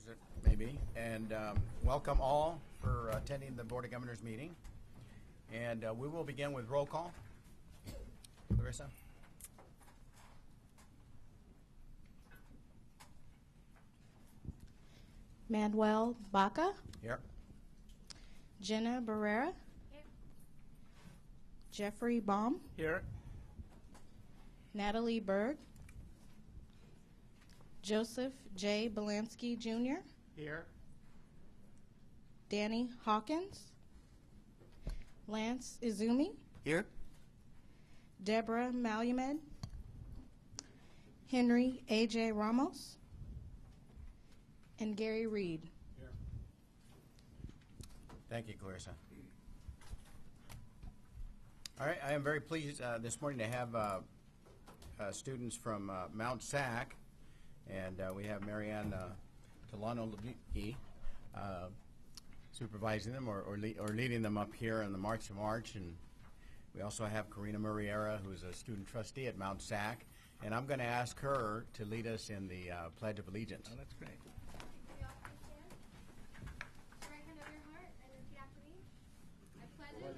as it may be, and welcome all for attending the Board of Governors meeting. And we will begin with roll call. Larissa? Manuel Baca. Here. Jenna Barrera. Here. Jeffrey Baum. Here. Natalie Berg. Joseph J. Belansky Jr. Here. Danny Hawkins. Lance Izumi. Here. Deborah Malumed. Henry A.J. Ramos. And Gary Reed. Here. Thank you, Clarissa. All right, I am very pleased this morning to have students from Mount Sac, and we have Marianne Tolano Levicki supervising them or leading them up here on the March to March, and we also have Karina Murriera, who's a student trustee at Mount Sac, and I'm going to ask her to lead us in the Pledge of Allegiance. Oh, that's great.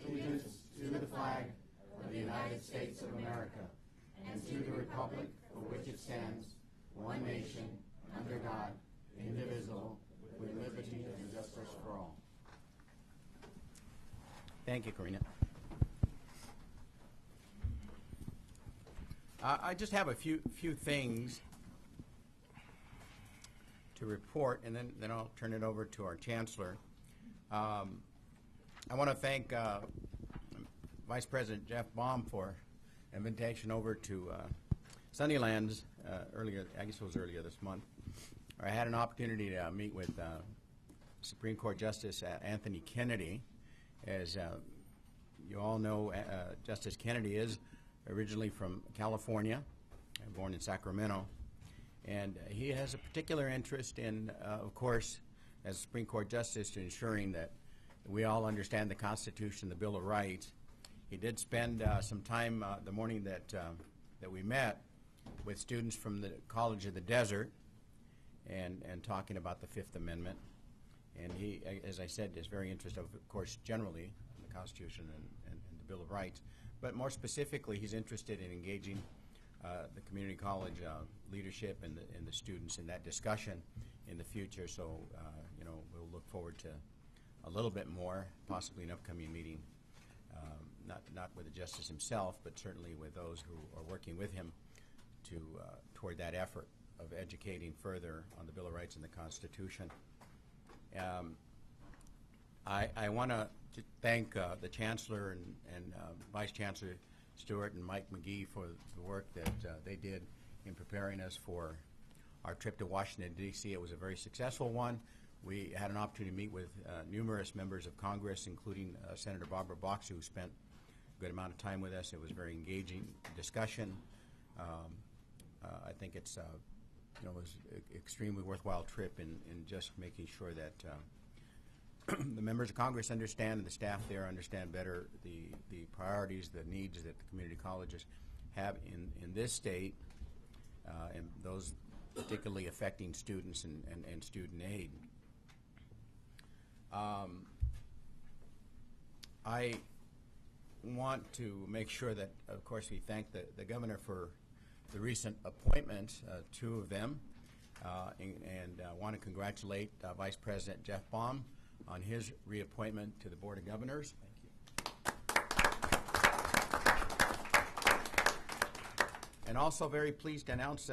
Allegiance to the flag of the United States of America and to the republic for which it stands, one nation, under God, indivisible, with liberty and justice for all. Thank you, Karina. I just have a few things to report, and then I'll turn it over to our chancellor. I want to thank Vice President Jeff Baum for an invitation over to Sunnylands earlier, I guess it was earlier this month. I had an opportunity to meet with Supreme Court Justice Anthony Kennedy. As you all know, Justice Kennedy is originally from California, born in Sacramento, and he has a particular interest in, of course, as Supreme Court Justice, ensuring that we all understand the Constitution, the Bill of Rights. He did spend some time the morning that we met with students from the College of the Desert and talking about the Fifth Amendment. And he, as I said, is very interested, of course, generally in the Constitution and the Bill of Rights. But more specifically, he's interested in engaging the community college leadership and the students in that discussion in the future. So, you know, we'll look forward to a little bit more, possibly an upcoming meeting, not with the justice himself, but certainly with those who are working with him to toward that effort of educating further on the Bill of Rights and the Constitution. I want to thank the Chancellor and Vice Chancellor Stewart and Mike McGee for the work that they did in preparing us for our trip to Washington, D.C. It was a very successful one. We had an opportunity to meet with numerous members of Congress, including Senator Barbara Boxer, who spent a good amount of time with us. It was a very engaging discussion. I think it's you know, it was an extremely worthwhile trip in just making sure that the members of Congress understand and the staff there understand better the priorities, the needs that the community colleges have in this state, and those particularly affecting students and student aid. I want to make sure that, of course, we thank the governor for the recent appointments, two of them, and want to congratulate Vice President Jeff Baum on his reappointment to the Board of Governors. Thank you. And also very pleased to announce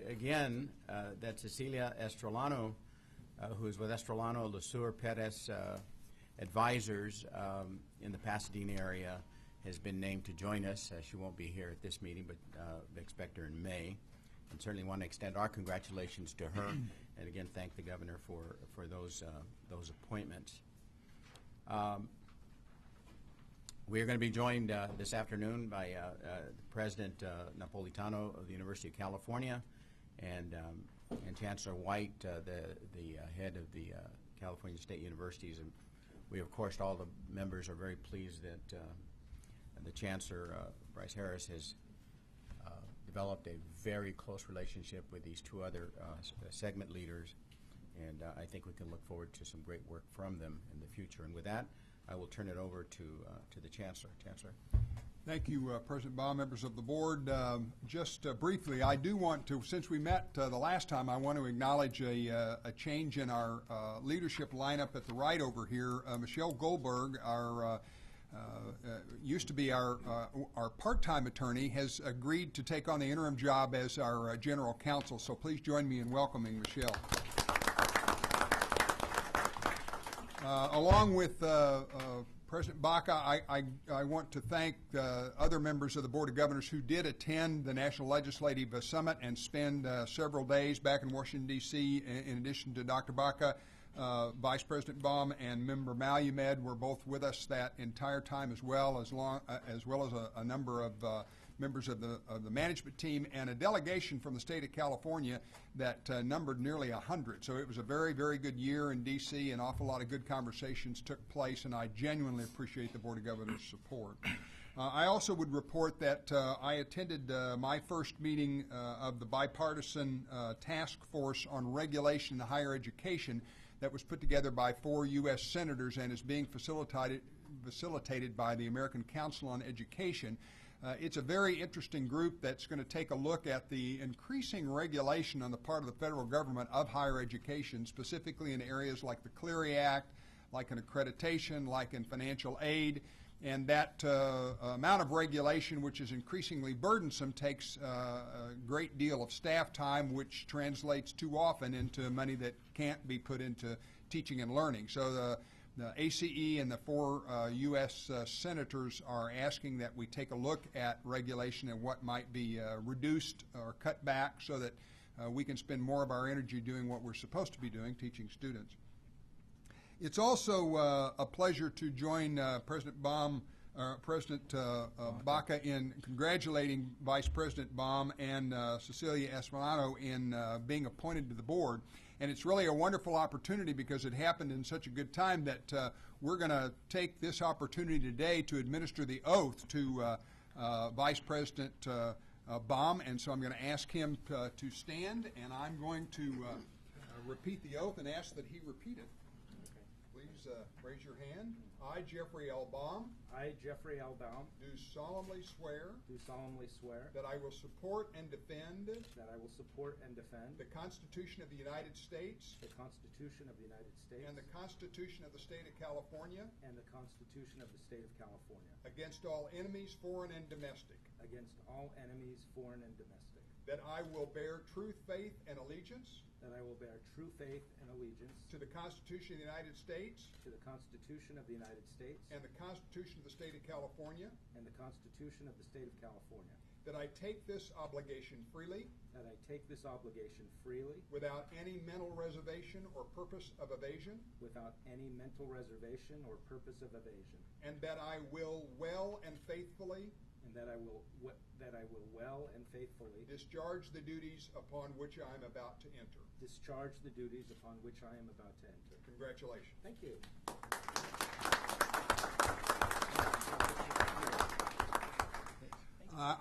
again that Cecilia Estrolano, who is with Estrolano, Lesueur, Perez Advisors in the Pasadena area, has been named to join us. She won't be here at this meeting, but we expect her in May. And certainly want to extend our congratulations to her, and again thank the governor for those appointments. We are going to be joined this afternoon by President Napolitano of the University of California, and Chancellor White, the head of the California State Universities. And we, of course, all the members are very pleased that the Chancellor, Bryce Harris, has developed a very close relationship with these two other segment leaders and I think we can look forward to some great work from them in the future. And with that, I will turn it over to the Chancellor. Chancellor. Thank you, President Baum, members of the board. Just briefly, I do want to, since we met the last time, I want to acknowledge a change in our leadership lineup at the right over here. Michelle Goldberg, our used to be our part-time attorney, has agreed to take on the interim job as our general counsel. So please join me in welcoming Michelle. Along with President Baca, I want to thank other members of the Board of Governors who did attend the National Legislative Summit and spend several days back in Washington, D.C. In addition to Dr. Baca, Vice President Baum and Member Malumed were both with us that entire time, as well as a number of members of the management team and a delegation from the state of California that numbered nearly 100. So it was a very, very good year in D.C. An awful lot of good conversations took place, and I genuinely appreciate the Board of Governors' support. I also would report that I attended my first meeting of the bipartisan task force on regulation in higher education that was put together by 4 U.S. senators and is being facilitated by the American Council on Education. It's a very interesting group that's going to take a look at the increasing regulation on the part of the federal government of higher education, specifically in areas like the Clery Act, like in accreditation, like in financial aid. And that amount of regulation, which is increasingly burdensome, takes a great deal of staff time, which translates too often into money that can't be put into teaching and learning. So the ACE and the 4 U.S. senators are asking that we take a look at regulation and what might be reduced or cut back so that we can spend more of our energy doing what we're supposed to be doing, teaching students. It's also a pleasure to join President Baca in congratulating Vice President Baum and Cecilia Espinado in being appointed to the board. And it's really a wonderful opportunity because it happened in such a good time that we're going to take this opportunity today to administer the oath to Vice President Baum. And so I'm going to ask him to stand, and I'm going to repeat the oath and ask that he repeat it. Please raise your hand. I, Jeffrey L. Baum, I, Jeffrey L. Baum, do solemnly swear that I will support and defend the Constitution of the United States the Constitution of the United States and the Constitution of the State of California and the Constitution of the State of California against all enemies, foreign and domestic, against all enemies, foreign and domestic, that I will bear true faith and allegiance that I will bear true faith and allegiance to the Constitution of the United States to the Constitution of the United States and the Constitution of the State of California, and the Constitution of the State of California, that I take this obligation freely that I take this obligation freely without any mental reservation or purpose of evasion, without any mental reservation or purpose of evasion, and that I will well and faithfully and that I will well and faithfully discharge the duties upon which I am about to enter. discharge the duties upon which I am about to enter. Congratulations. Thank you.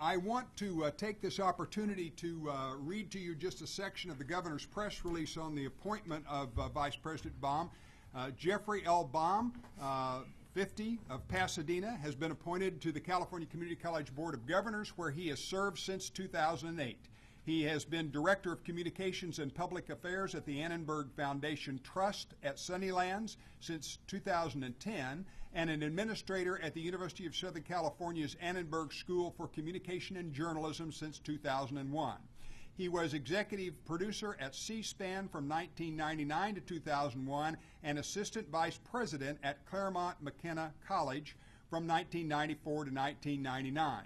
I want to take this opportunity to read to you just a section of the governor's press release on the appointment of Vice President Baum. Jeffrey L. Baum, 50, of Pasadena, has been appointed to the California Community College Board of Governors, where he has served since 2008. He has been Director of Communications and Public Affairs at the Annenberg Foundation Trust at Sunnylands since 2010, and an administrator at the University of Southern California's Annenberg School for Communication and Journalism since 2001. He was executive producer at C-SPAN from 1999 to 2001 and assistant vice president at Claremont McKenna College from 1994 to 1999.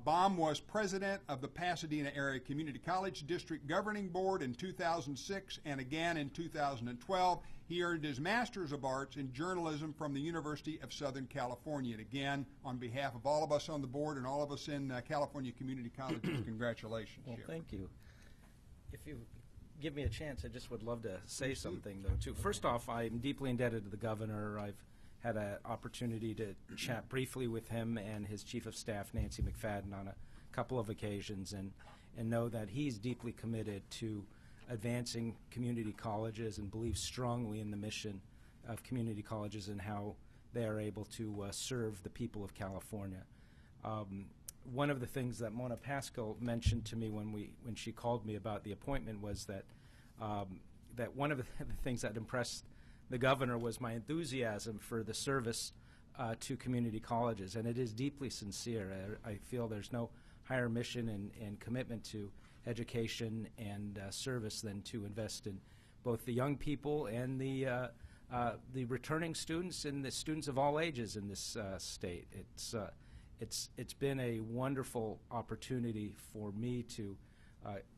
Baum was president of the Pasadena Area Community College District Governing Board in 2006 and again in 2012. He earned his Master's of Arts in Journalism from the University of Southern California. And again, on behalf of all of us on the board and all of us in California Community Colleges, congratulations. Well, Jerry. thank you. If you give me a chance, I just would love to say something, though, too. First off, I'm deeply indebted to the governor. I've had an opportunity to chat briefly with him and his chief of staff, Nancy McFadden, on a couple of occasions, and know that he's deeply committed to advancing community colleges and believes strongly in the mission of community colleges and how they are able to serve the people of California. One of the things that Mona Pascal mentioned to me when she called me about the appointment was that that one of the things that impressed the governor was my enthusiasm for the service to community colleges, and it is deeply sincere. I feel there's no higher mission and commitment to education and service than to invest in both the young people and the returning students and the students of all ages in this state. It's been a wonderful opportunity for me to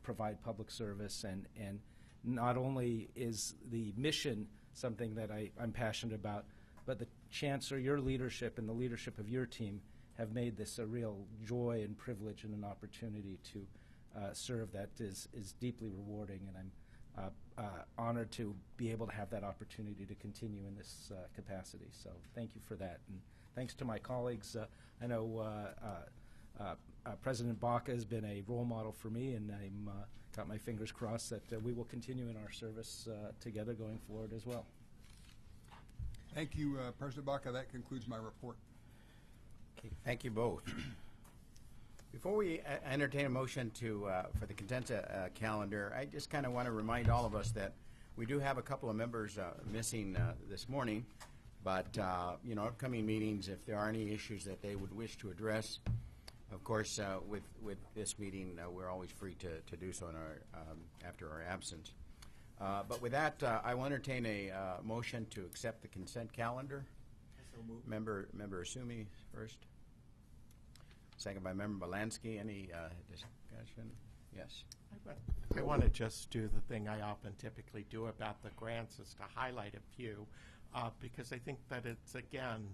provide public service, and not only is the mission something that I'm passionate about, but the Chancellor, your leadership and the leadership of your team have made this a real joy and privilege and an opportunity to serve that is deeply rewarding, and I'm honored to be able to have that opportunity to continue in this capacity. So thank you for that, and thanks to my colleagues. I know President Baca has been a role model for me, and I'm got my fingers crossed that we will continue in our service together going forward as well. Thank you, President Baca. That concludes my report. Okay, thank you both. Before we entertain a motion to for the consent calendar, I just kind of want to remind all of us that we do have a couple of members missing this morning, but you know, upcoming meetings, if there are any issues that they would wish to address, of course, with this meeting, we're always free to do so in our after our absence. But with that, I will entertain a motion to accept the consent calendar. Member Asumi first. Second by Member Belansky. Any discussion? Yes. I want to just do the thing I often typically do about the grants, is to highlight a few, because I think that it's, again,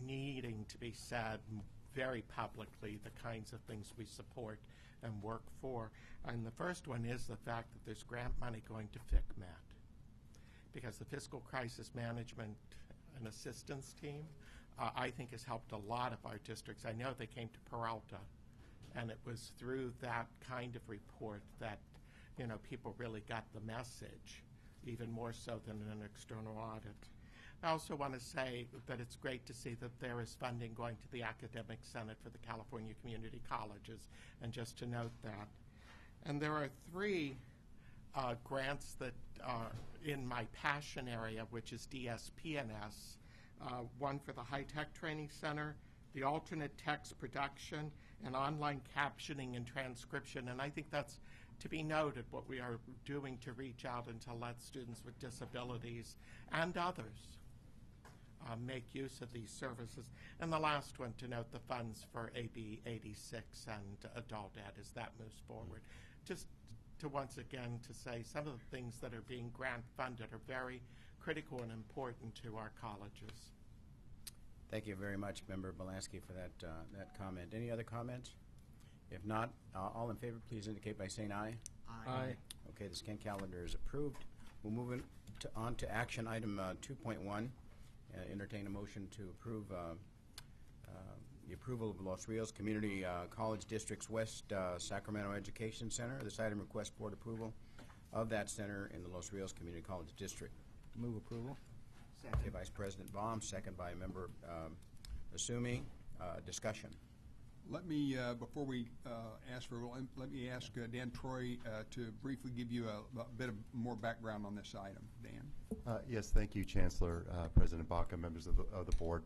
needing to be said very publicly, the kinds of things we support and work for. And the first one is the fact that there's grant money going to FICMAT, because the Fiscal Crisis Management and Assistance Team, I think, has helped a lot of our districts. I know they came to Peralta, and it was through that kind of report that, you know, people really got the message, even more so than an external audit. I also want to say that it's great to see that there is funding going to the Academic Senate for the California Community Colleges, and just to note that. And there are three grants that are in my passion area, which is DSP&S, one for the High Tech Training Center, the alternate text production, and online captioning and transcription. And I think that's to be noted, what we are doing to reach out and to let students with disabilities and others make use of these services. And the last one, to note the funds for AB 86 and adult ed as that moves forward. Just to once again to say some of the things that are being grant funded are very critical and important to our colleges. Thank you very much, Member Belansky, for that that comment. Any other comments? If not, all in favor, please indicate by saying aye. Aye. Okay, the consent calendar is approved. We'll move on to action item 2.1. Entertain a motion to approve the approval of Los Rios Community College District's West Sacramento Education Center. This item requests board approval of that center in the Los Rios Community College District. Move approval. Okay, Vice President Baum, second by Member Asumi. Discussion. Let me, before we ask for, let me ask Dan Troy to briefly give you a bit of more background on this item. Dan? Yes, thank you, Chancellor, President Baca, members of the board.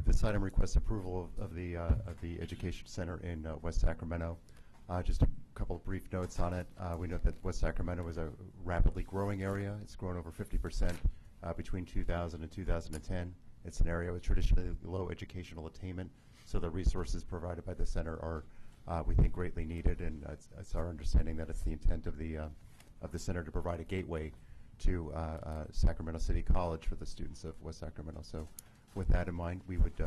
This item requests approval of the Education Center in West Sacramento. Just a couple of brief notes on it. We note that West Sacramento is a rapidly growing area. It's grown over 50% between 2000 and 2010. It's an area with traditionally low educational attainment, so the resources provided by the center are, we think, greatly needed, and it's our understanding that it's the intent of the center to provide a gateway to Sacramento City College for the students of West Sacramento. So with that in mind, we would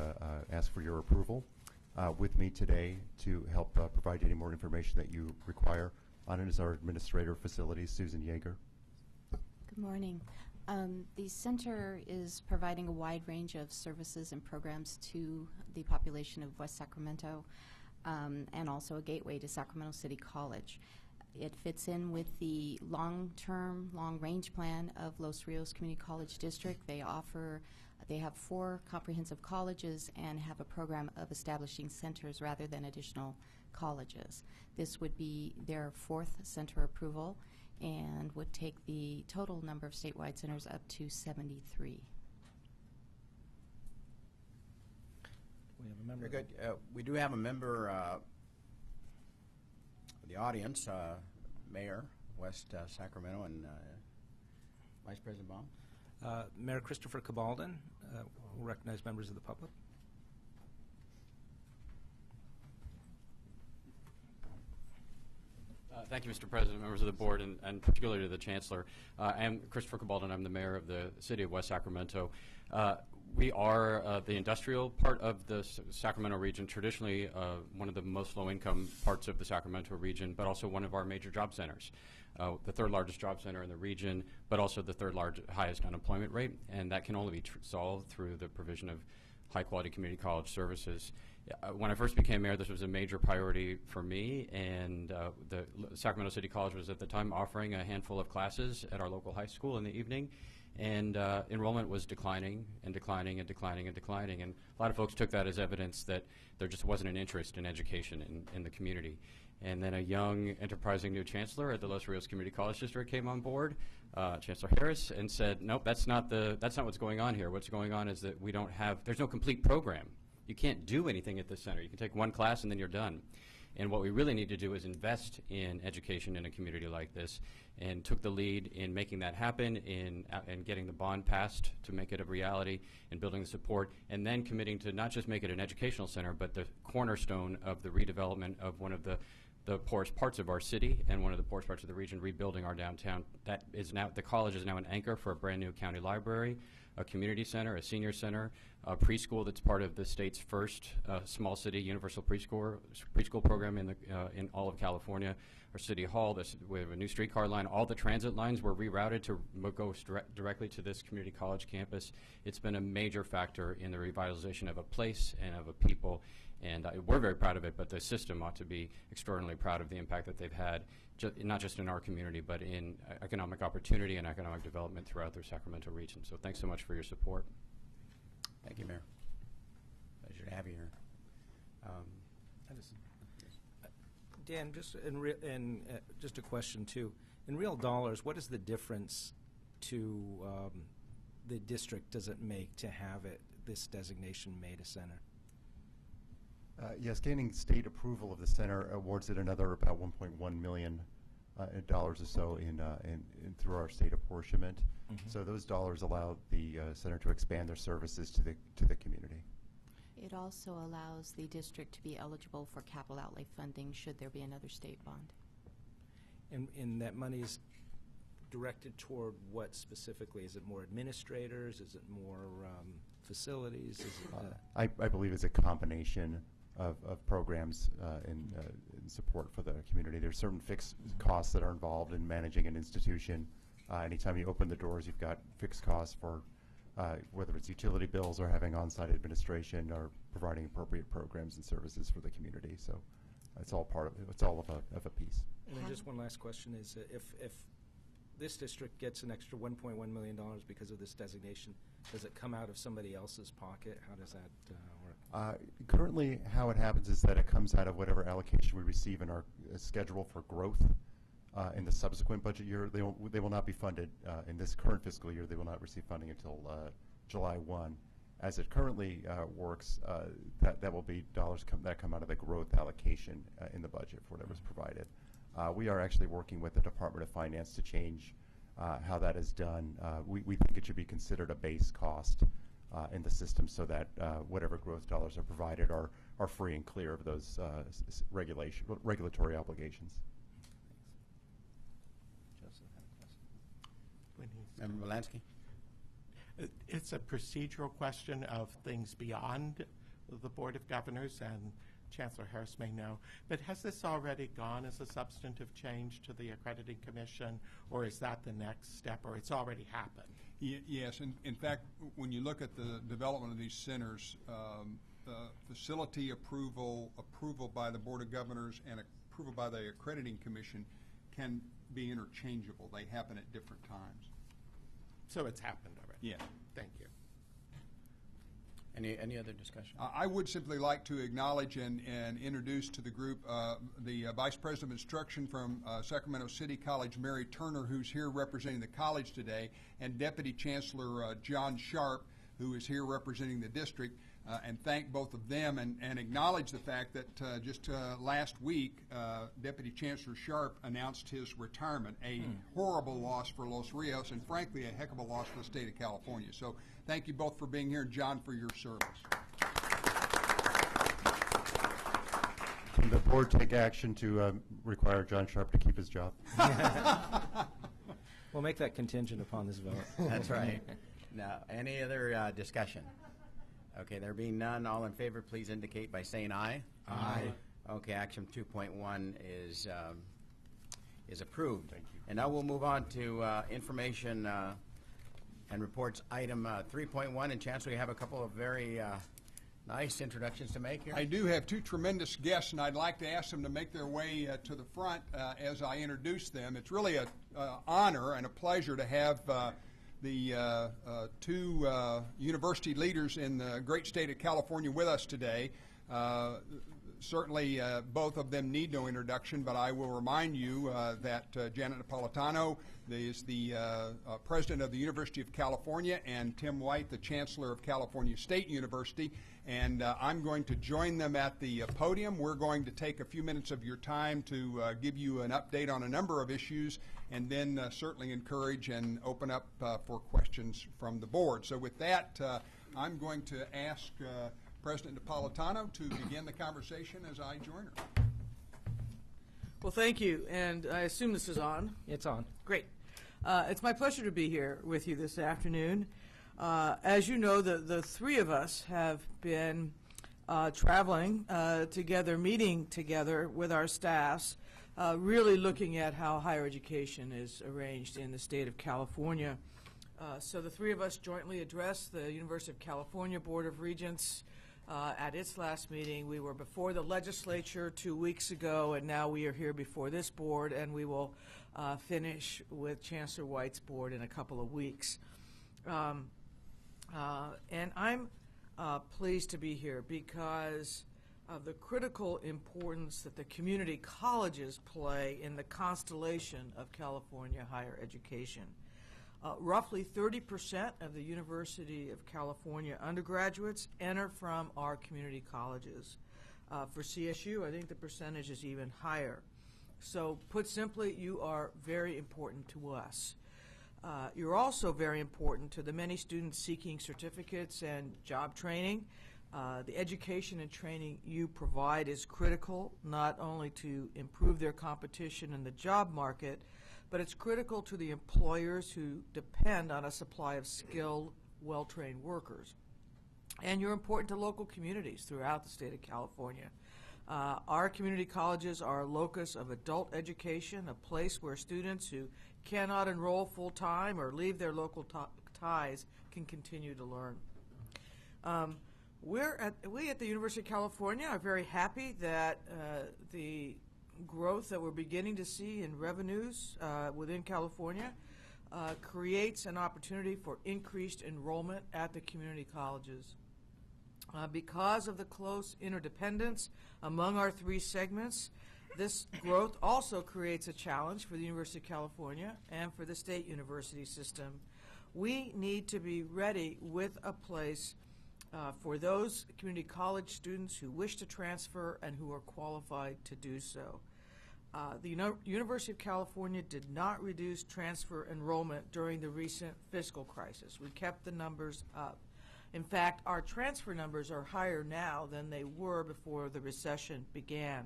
ask for your approval. With me today to help provide any more information that you require on it is our Administrator of Facilities, Susan Yeager. Good morning. The center is providing a wide range of services and programs to the population of West Sacramento, and also a gateway to Sacramento City College. It fits in with the long-term, long-range plan of Los Rios Community College District. They have 4 comprehensive colleges and have a program of establishing centers rather than additional colleges. This would be their 4th center approval and would take the total number of statewide centers up to 73. We have a member. Very good. We do have a member of the audience, Mayor, West Sacramento, and Vice President Baum. Mayor Christopher Cabalden will recognize members of the public. Thank you, Mr. President, members of the board, and particularly to the Chancellor. I am Christopher Cabalden. I'm the mayor of the city of West Sacramento. We are the industrial part of the Sacramento region, traditionally one of the most low-income parts of the Sacramento region, but also one of our major job centers. The 3rd largest job center in the region, but also the 3rd highest unemployment rate, and that can only be solved through the provision of high-quality community college services. When I first became mayor, this was a major priority for me, and the Sacramento City College was at the time offering a handful of classes at our local high school in the evening, and enrollment was declining and declining and declining and declining, and a lot of folks took that as evidence that there just wasn't an interest in education in the community. And then a young, enterprising new chancellor at the Los Rios Community College District came on board, Chancellor Harris, and said, nope, that's not what's going on here. What's going on is that there's no complete program. You can't do anything at this center. You can take 1 class and then you're done. And what we really need to do is invest in education in a community like this, and took the lead in making that happen, in getting the bond passed to make it a reality, and building the support, and then committing to not just make it an educational center, but the cornerstone of the redevelopment of one of the poorest parts of our city and one of the poorest parts of the region, rebuilding our downtown. That is now, the college is now an anchor for a brand new county library, a community center, a senior center, a preschool that's part of the state's first small city universal preschool program in all of California. Our city hall, we have a new streetcar line. All the transit lines were rerouted to go directly to this community college campus. It's been a major factor in the revitalization of a place and of a people, and we're very proud of it, but the system ought to be extraordinarily proud of the impact that they've had, not just in our community, but in economic opportunity and economic development throughout the Sacramento region. So thanks so much for your support. Thank you, Mayor. Pleasure to have you here. Dan, just a question too. In real dollars, what is the difference to the district does it make to have this designation made a center? Yes, gaining state approval of the center awards it another about $1.1 million or so through our state apportionment. Mm-hmm. So those dollars allow the center to expand their services to the community. It also allows the district to be eligible for capital outlay funding should there be another state bond. And that money is directed toward what specifically? Is it more administrators? Is it more facilities? Is it, I believe it's a combination of programs in support for the community. There's certain fixed costs that are involved in managing an institution. Anytime you open the doors, you've got fixed costs for whether it's utility bills or having on-site administration or providing appropriate programs and services for the community. So it's all part of it. It's all of a piece. and then just one last question is, if this district gets an extra $1.1 million because of this designation, does it come out of somebody else's pocket? How does that work? Currently, how it happens is that it comes out of whatever allocation we receive in our schedule for growth in the subsequent budget year. They will not be funded in this current fiscal year. They will not receive funding until July 1. As it currently works, that will be dollars that come out of the growth allocation in the budget for whatever's provided. We are actually working with the Department of Finance to change how that is done. We think it should be considered a base cost in the system so that whatever growth dollars are provided are free and clear of those regulatory obligations. Joseph had a question. Member Melansky? It's a procedural question of things beyond the Board of Governors, and Chancellor Harris may know, but has this already gone as a substantive change to the Accrediting Commission, or is that the next step, or it's already happened? Yes, in fact, when you look at the development of these centers, facility approval by the Board of Governors, and approval by the Accrediting Commission can be interchangeable. They happen at different times. So it's happened already? Yeah. Thank you. Any other discussion? I would simply like to acknowledge and introduce to the group the Vice President of Instruction from Sacramento City College, Mary Turner, who's here representing the college today, and Deputy Chancellor John Sharp, who is here representing the district, and thank both of them and acknowledge the fact that just last week, Deputy Chancellor Sharp announced his retirement, a horrible loss for Los Rios, and frankly, a heck of a loss for the state of California. So thank you both for being here, and John, for your service. Can the board take action to require John Sharp to keep his job? We'll make that contingent upon this vote. That's right. Now, any other discussion? Okay, there being none, all in favor, please indicate by saying aye. Aye. Okay, action 2.1 is approved. Thank you. And now we'll move on to information and reports item 3.1. And Chancellor, you have a couple of very nice introductions to make here. I do have two tremendous guests, and I'd like to ask them to make their way to the front as I introduce them. It's really an honor and a pleasure to have the two university leaders in the great state of California with us today. Certainly, both of them need no introduction, but I will remind you that Janet Napolitano is the president of the University of California, and Tim White, the chancellor of California State University. And I'm going to join them at the podium. We're going to take a few minutes of your time to give you an update on a number of issues, and then certainly encourage and open up for questions from the board. So with that, I'm going to ask President Napolitano to begin the conversation as I join her. Well, thank you, and I assume this is on. It's on. Great. It's my pleasure to be here with you this afternoon. As you know, the three of us have been traveling together, meeting together with our staffs, really looking at how higher education is arranged in the state of California. So the three of us jointly addressed the University of California Board of Regents at its last meeting. We were before the legislature 2 weeks ago, and now we are here before this board, and we will finish with Chancellor White's board in a couple of weeks. And I'm pleased to be here because of the critical importance that the community colleges play in the constellation of California higher education. Roughly 30% of the University of California undergraduates enter from our community colleges. For CSU, I think the percentage is even higher. So put simply, you are very important to us. You're also very important to the many students seeking certificates and job training. The education and training you provide is critical, not only to improve their competition in the job market, but it's critical to the employers who depend on a supply of skilled, well-trained workers. And you're important to local communities throughout the state of California. Our community colleges are a locus of adult education, a place where students who cannot enroll full-time or leave their local ties can continue to learn. We at the University of California are very happy that the growth that we're beginning to see in revenues within California creates an opportunity for increased enrollment at the community colleges. Because of the close interdependence among our three segments, this growth also creates a challenge for the University of California and for the state university system. We need to be ready with a place for those community college students who wish to transfer and who are qualified to do so. The University of California did not reduce transfer enrollment during the recent fiscal crisis. We kept the numbers up. In fact, our transfer numbers are higher now than they were before the recession began.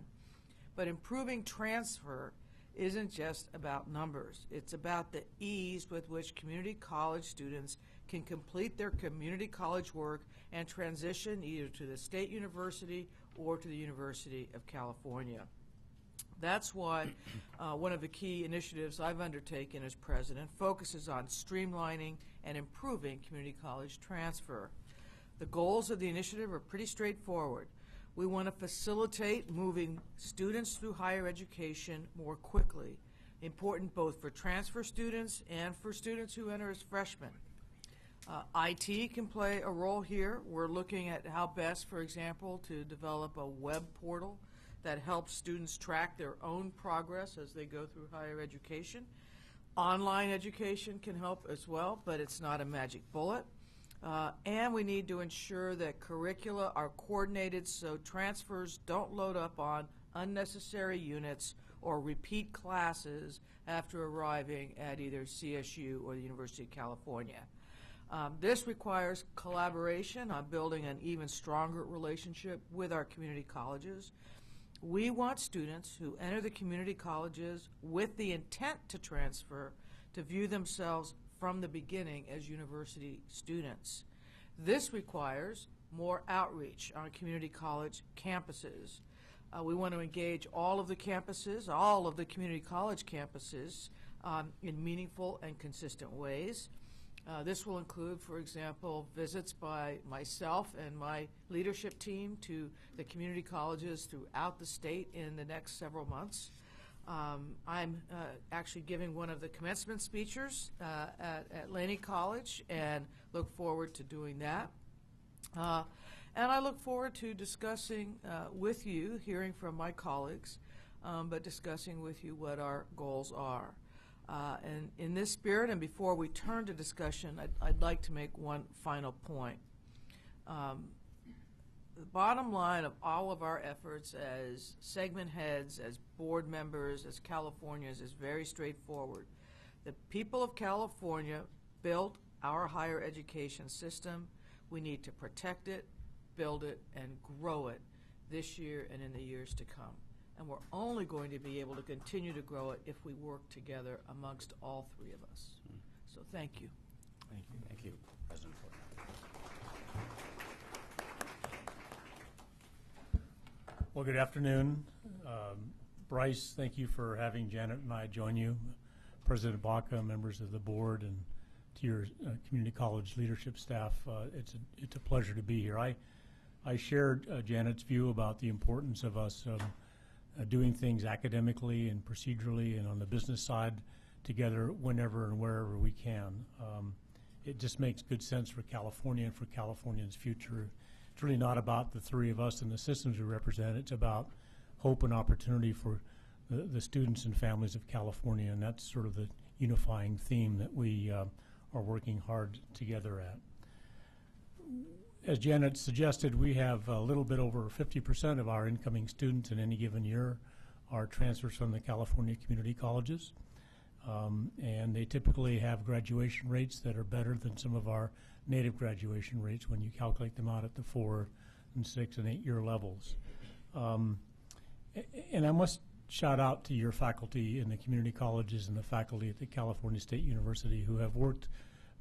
But improving transfer isn't just about numbers. It's about the ease with which community college students can complete their community college work and transition either to the state university or to the University of California. That's why one of the key initiatives I've undertaken as president focuses on streamlining and improving community college transfer. The goals of the initiative are pretty straightforward. We want to facilitate moving students through higher education more quickly, important both for transfer students and for students who enter as freshmen. IT can play a role here. We're looking at how best, for example, to develop a web portal that helps students track their own progress as they go through higher education. Online education can help as well, but it's not a magic bullet. And we need to ensure that curricula are coordinated so transfers don't load up on unnecessary units or repeat classes after arriving at either CSU or the University of California. This requires collaboration on building an even stronger relationship with our community colleges. We want students who enter the community colleges with the intent to transfer to view themselves from the beginning as university students. This requires more outreach on community college campuses. We want to engage all of the campuses, all of the community college campuses, in meaningful and consistent ways. This will include, for example, visits by myself and my leadership team to the community colleges throughout the state in the next several months. I'm actually giving one of the commencement speeches at Laney College and look forward to doing that. And I look forward to discussing with you, hearing from my colleagues, but discussing with you what our goals are. And in this spirit, and before we turn to discussion, I'd like to make one final point. The bottom line of all of our efforts as segment heads, as board members, as Californians is very straightforward. The people of California built our higher education system. We need to protect it, build it, and grow it this year and in the years to come. And we're only going to be able to continue to grow it if we work together amongst all three of us. So thank you. Thank you. Thank you, President Ford. Well, good afternoon. Bryce, thank you for having Janet and I join you. President Baca, members of the board, and to your community college leadership staff, it's a pleasure to be here. I shared Janet's view about the importance of us doing things academically and procedurally and on the business side together whenever and wherever we can. It just makes good sense for California and for Californians' future. It's really not about the three of us and the systems we represent. It's about hope and opportunity for the students and families of California, and that's sort of the unifying theme that we are working hard together at. As Janet suggested, we have a little bit over 50% of our incoming students in any given year are transfers from the California community colleges, and they typically have graduation rates that are better than some of our native graduation rates when you calculate them out at the 4 and 6 and 8 year levels. And I must shout out to your faculty in the community colleges and the faculty at the California State University who have worked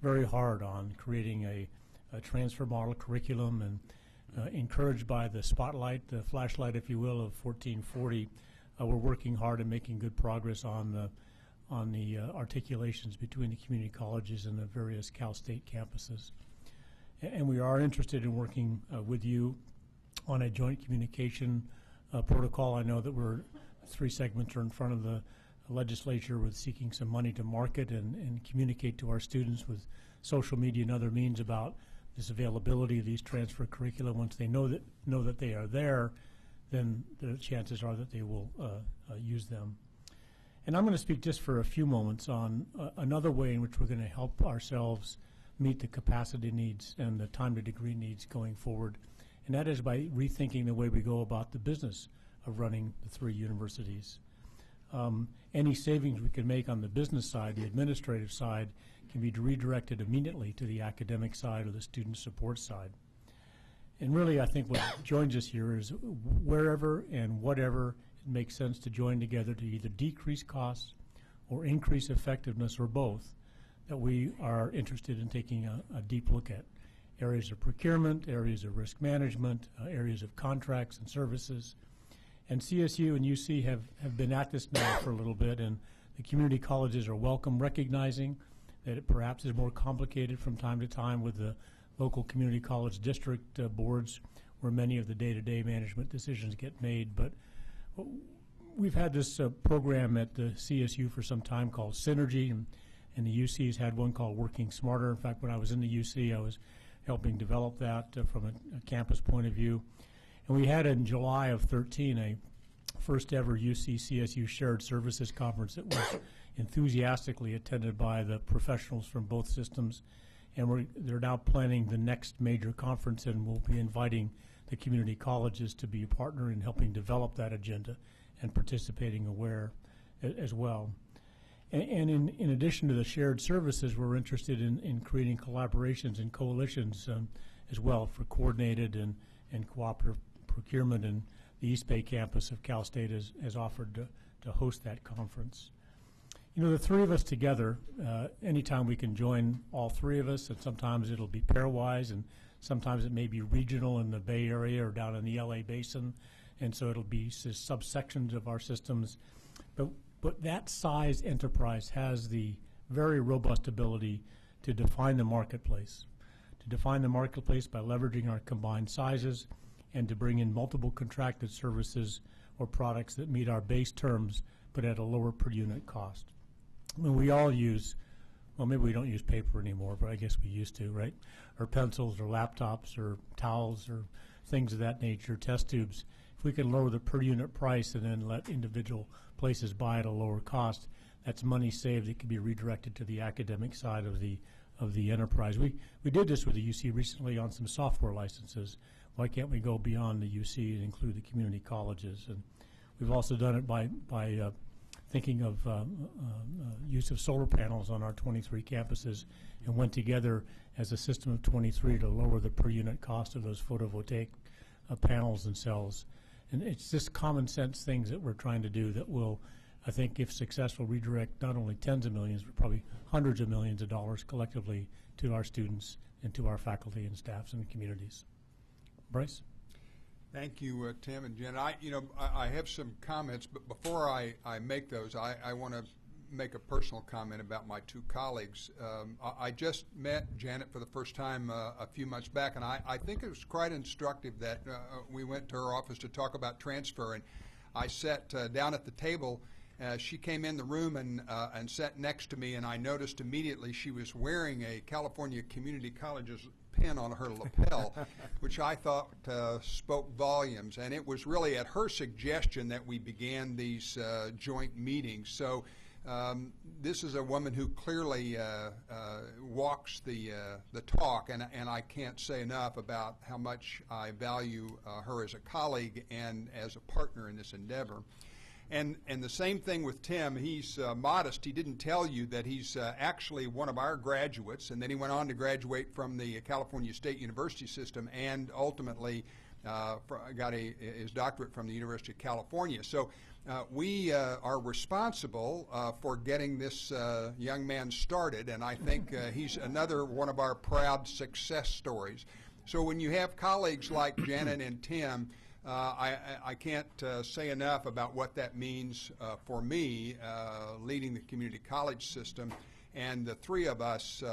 very hard on creating a transfer model curriculum, and encouraged by the spotlight, the flashlight, if you will, of 1440, we're working hard and making good progress on the articulations between the community colleges and the various Cal State campuses. And we are interested in working with you on a joint communication protocol. I know that three segments are in front of the legislature with seeking some money to market and communicate to our students with social media and other means about this availability of these transfer curricula. Once they know that they are there, then the chances are that they will use them. And I'm going to speak just for a few moments on another way in which we're going to help ourselves meet the capacity needs and the time to degree needs going forward, and that is by rethinking the way we go about the business of running the three universities. Any savings we can make on the business side, the administrative side, can be redirected immediately to the academic side or the student support side. And really, I think what joins us here is wherever and whatever it makes sense to join together to either decrease costs or increase effectiveness or both, that we are interested in taking a deep look at. Areas of procurement, areas of risk management, areas of contracts and services. And CSU and UC have been at this now for a little bit, and the community colleges are welcome, recognizing that it perhaps is more complicated from time to time with the local community college district boards where many of the day-to-day management decisions get made. But we've had this program at the CSU for some time called Synergy, and the UC's had one called Working Smarter. In fact, when I was in the UC, I was helping develop that from a campus point of view. And we had in July of 13 a first ever UC CSU Shared Services Conference that was enthusiastically attended by the professionals from both systems. And they're now planning the next major conference, and we'll be inviting the community colleges to be a partner in helping develop that agenda and participating as well. And in addition to the shared services, we're interested in creating collaborations and coalitions as well for coordinated and cooperative procurement, and the East Bay campus of Cal State has offered to host that conference. You know, the three of us together, anytime we can join all three of us, and sometimes it'll be pairwise, and sometimes it may be regional in the Bay Area or down in the LA Basin, and so it'll be subsections of our systems. But that size enterprise has the very robust ability to define the marketplace, by leveraging our combined sizes, and to bring in multiple contracted services or products that meet our base terms but at a lower per unit cost. I mean, we all use, well, maybe we don't use paper anymore, but I guess we used to, right? Or pencils or laptops or towels or things of that nature, test tubes. If we can lower the per unit price and then let individual places buy at a lower cost, that's money saved that can be redirected to the academic side of the enterprise. We did this with the UC recently on some software licenses. Why can't we go beyond the UC and include the community colleges? And we've also done it by thinking of use of solar panels on our 23 campuses, and went together as a system of 23 to lower the per unit cost of those photovoltaic panels and cells. And it's just common sense things that we're trying to do that will, I think, if successful, redirect not only tens of millions, but probably hundreds of millions of dollars collectively to our students and to our faculty and staffs and communities. Bryce? Thank you, Tim and Jen. I have some comments, but before I make those, I want to make a personal comment about my two colleagues. I just met Janet for the first time a few months back, and I think it was quite instructive that we went to her office to talk about transfer, and I sat down at the table. She came in the room and sat next to me, and I noticed immediately she was wearing a California Community College's pin on her lapel, which I thought spoke volumes. And it was really at her suggestion that we began these joint meetings. So this is a woman who clearly walks the talk, and I can't say enough about how much I value her as a colleague and as a partner in this endeavor. And the same thing with Tim. He's modest. He didn't tell you that he's actually one of our graduates, and then he went on to graduate from the California State University system and ultimately got his doctorate from the University of California. So we are responsible for getting this young man started, and I think he's another one of our proud success stories. So when you have colleagues like Janet and Tim, I can't say enough about what that means for me leading the community college system and the three of us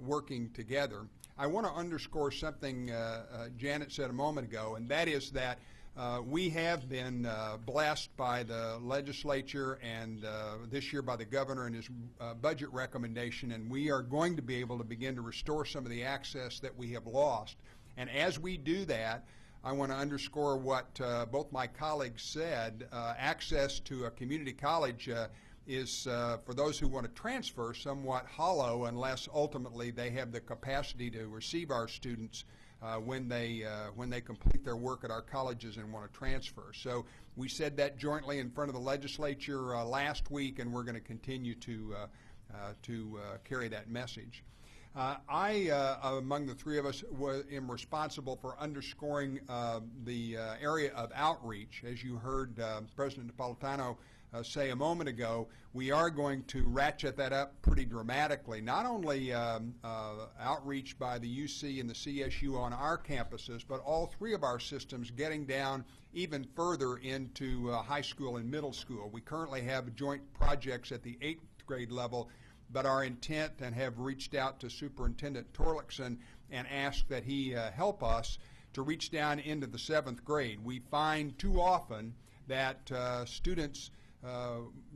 working together. I want to underscore something Janet said a moment ago, and that is that we have been blessed by the legislature and this year by the governor and his budget recommendation, and we are going to be able to begin to restore some of the access that we have lost. And as we do that, I want to underscore what both my colleagues said. Access to a community college is, for those who want to transfer, somewhat hollow unless ultimately they have the capacity to receive our students when they complete their work at our colleges and want to transfer. So we said that jointly in front of the legislature last week, and we're going to continue to carry that message. Among the three of us, am responsible for underscoring the area of outreach. As you heard President Napolitano say a moment ago, we are going to ratchet that up pretty dramatically. Not only outreach by the UC and the CSU on our campuses, but all three of our systems getting down even further into high school and middle school. We currently have joint projects at the 8th grade level, but our intent, and have reached out to Superintendent Torlakson and asked that he help us to reach down into the 7th grade. We find too often that students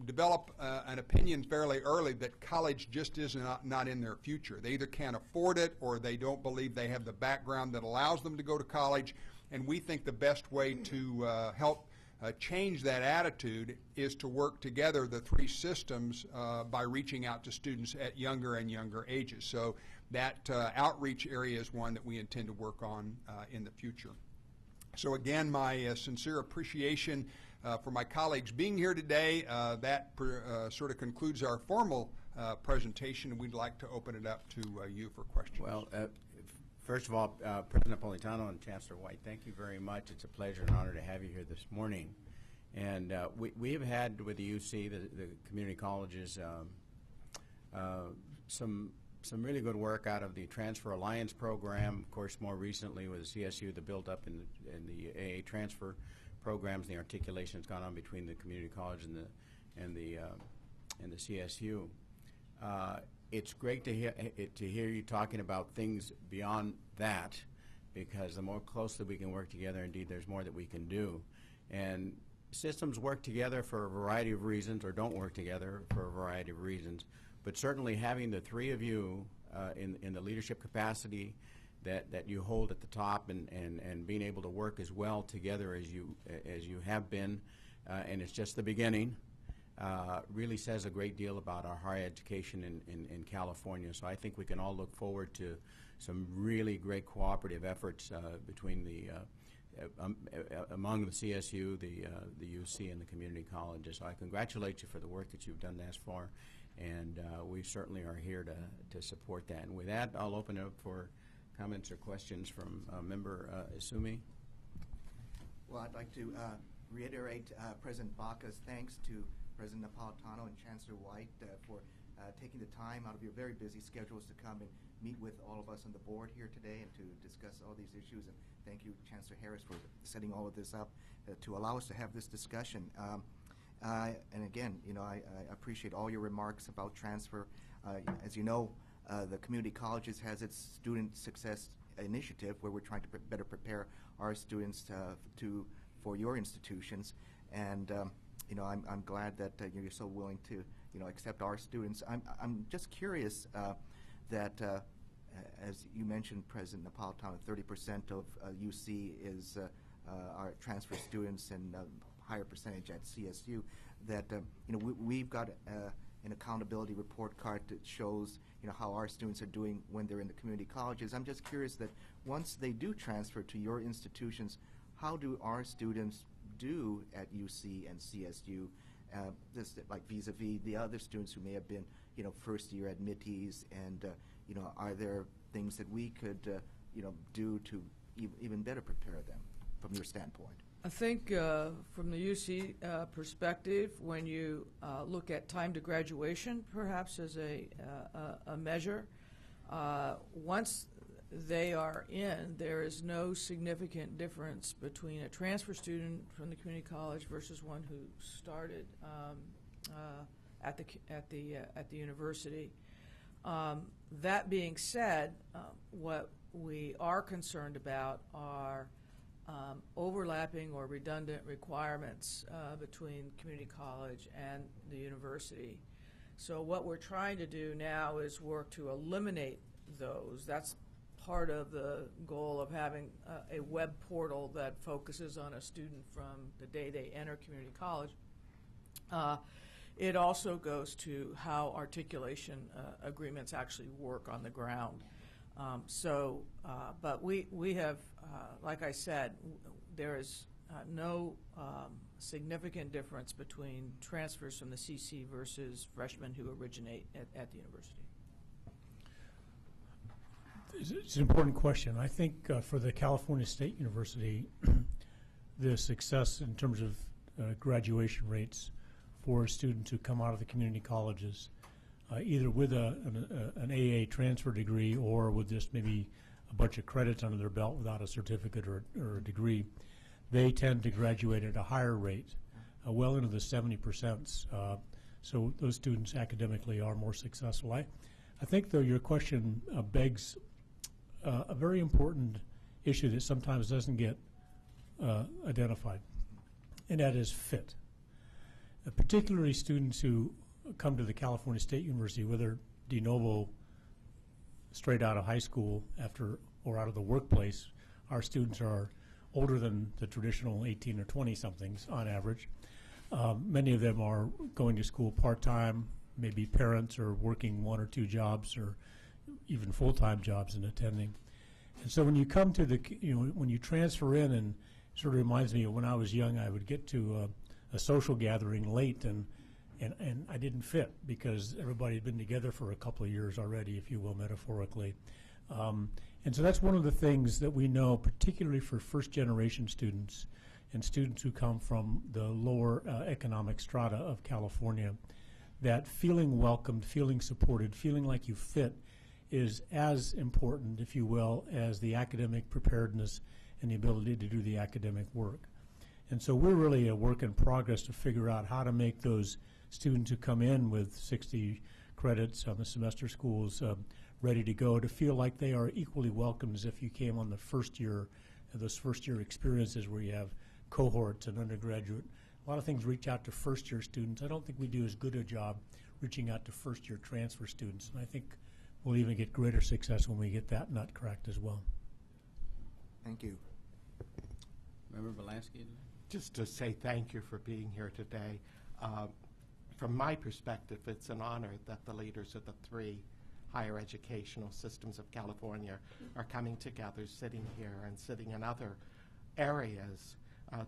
develop an opinion fairly early that college just is not in their future. They either can't afford it or they don't believe they have the background that allows them to go to college. And we think the best way to help change that attitude is to work together, the three systems, by reaching out to students at younger and younger ages. So that outreach area is one that we intend to work on in the future. So again, my sincere appreciation for my colleagues being here today. That sort of concludes our formal presentation, and we'd like to open it up to you for questions. Well, first of all, President Napolitano and Chancellor White, thank you very much. It's a pleasure and honor to have you here this morning. And we have had with the UC, the community colleges, some really good work out of the Transfer Alliance program. Of course, more recently with the CSU, the build-up in the AA transfer programs, the articulation that's gone on between the community college and the CSU. It's great to hear you talking about things beyond that, because the more closely we can work together, indeed, there's more that we can do. And systems work together for a variety of reasons, or don't work together for a variety of reasons. But certainly having the three of you in the leadership capacity that you hold at the top, and being able to work as well together as you have been, and it's just the beginning, really says a great deal about our higher education in California. So I think we can all look forward to some really great cooperative efforts between among the CSU, the UC, and the community colleges. So I congratulate you for the work that you've done thus far, and we certainly are here to support that. And with that, I'll open it up for comments or questions from Member Isumi. Well, I'd like to reiterate President Baca's thanks to President Napolitano and Chancellor White for taking the time out of your very busy schedules to come and meet with all of us on the board here today and to discuss all these issues. And thank you, Chancellor Harris, for setting all of this up to allow us to have this discussion. And again, you know, I appreciate all your remarks about transfer. As you know, the community colleges has its student success initiative where we're trying to better prepare our students for your institutions. And you know, I'm glad that you're so willing to, you know, accept our students. I'm just curious that as you mentioned, President Napolitano, 30% of UC is our transfer students, and higher percentage at CSU. That you know, we've got an accountability report card that shows, you know, how our students are doing when they're in the community colleges. I'm just curious that once they do transfer to your institutions, how do our students do at UC and CSU, this, like vis-a-vis the other students who may have been, you know, first-year admittees, and you know, are there things that we could, you know, do to even better prepare them from your standpoint? I think from the UC perspective, when you look at time to graduation, perhaps as a measure, once they are in, there is no significant difference between a transfer student from the community college versus one who started at the university. That being said, what we are concerned about are overlapping or redundant requirements between community college and the university. So what we're trying to do now is work to eliminate those. That's part of the goal of having a web portal that focuses on a student from the day they enter community college. It also goes to how articulation agreements actually work on the ground. But we have, like I said, there is no significant difference between transfers from the CC versus freshmen who originate at the university. It's an important question. I think for the California State University, the success in terms of graduation rates for students who come out of the community colleges, either with an AA transfer degree or with just maybe a bunch of credits under their belt without a certificate or a degree, they tend to graduate at a higher rate, well into the 70%. So those students academically are more successful. I think, though, your question begs a very important issue that sometimes doesn't get identified. and that is fit. Particularly students who come to the California State University, whether de novo, straight out of high school or out of the workplace. Our students are older than the traditional 18 or 20-somethings on average. Many of them are going to school part-time, maybe parents are working 1 or 2 jobs or even full-time jobs and attending. And so when you come to when you transfer in, and it sort of reminds me of when I was young, I would get to a social gathering late, and I didn't fit because everybody had been together for a couple of years already, if you will, metaphorically. And so that's one of the things that we know, particularly for first-generation students and students who come from the lower economic strata of California, that feeling welcomed, feeling supported, feeling like you fit is as important, if you will, as the academic preparedness and the ability to do the academic work. And so we're really a work in progress to figure out how to make those students who come in with 60 credits on the semester schools ready to go, to feel like they are equally welcome as if you came on the first year, those first year experiences where you have cohorts and undergraduate. A lot of things reach out to first year students. I don't think we do as good a job reaching out to first year transfer students, and I think we'll even get greater success when we get that nut cracked as well. Thank you. Member Belansky? Just to say thank you for being here today. From my perspective, it's an honor that the leaders of the 3 higher educational systems of California are coming together, sitting here and sitting in other areas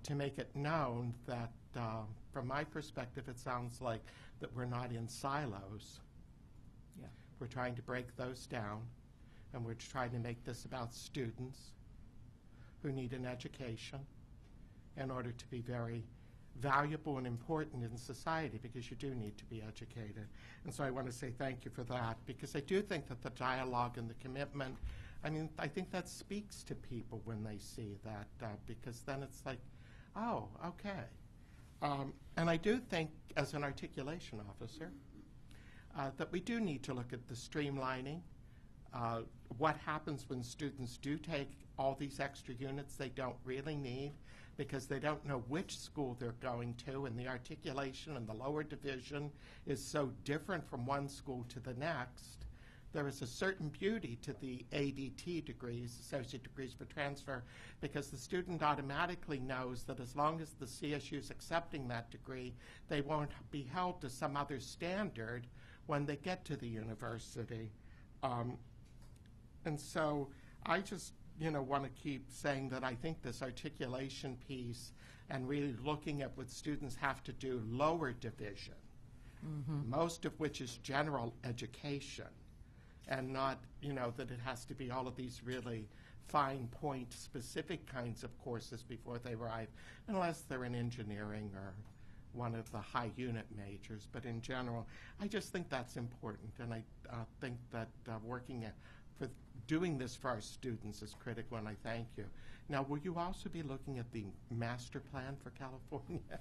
to make it known that, from my perspective, it sounds like that we're not in silos. Yeah. We're trying to break those down, and we're trying to make this about students who need an education in order to be very valuable and important in society, because you do need to be educated. And so I want to say thank you for that, because I do think that the dialogue and the commitment, I mean, I think that speaks to people when they see that, because then it's like, oh, okay. And I do think, as an articulation officer, that we do need to look at the streamlining, what happens when students do take all these extra units they don't really need because they don't know which school they're going to, and the articulation in the lower division is so different from one school to the next. There is a certain beauty to the ADT degrees, Associate Degrees for Transfer, because the student automatically knows that as long as the CSU is accepting that degree, they won't be held to some other standard when they get to the university. And so I just want to keep saying that I think this articulation piece and really looking at what students have to do lower division, most of which is general education, and not, that it has to be all of these really fine point specific kinds of courses before they arrive, unless they're in engineering or one of the high unit majors. But in general, I just think that's important, and I think that for doing this for our students is critical, and I thank you. Now, will you also be looking at the master plan for California?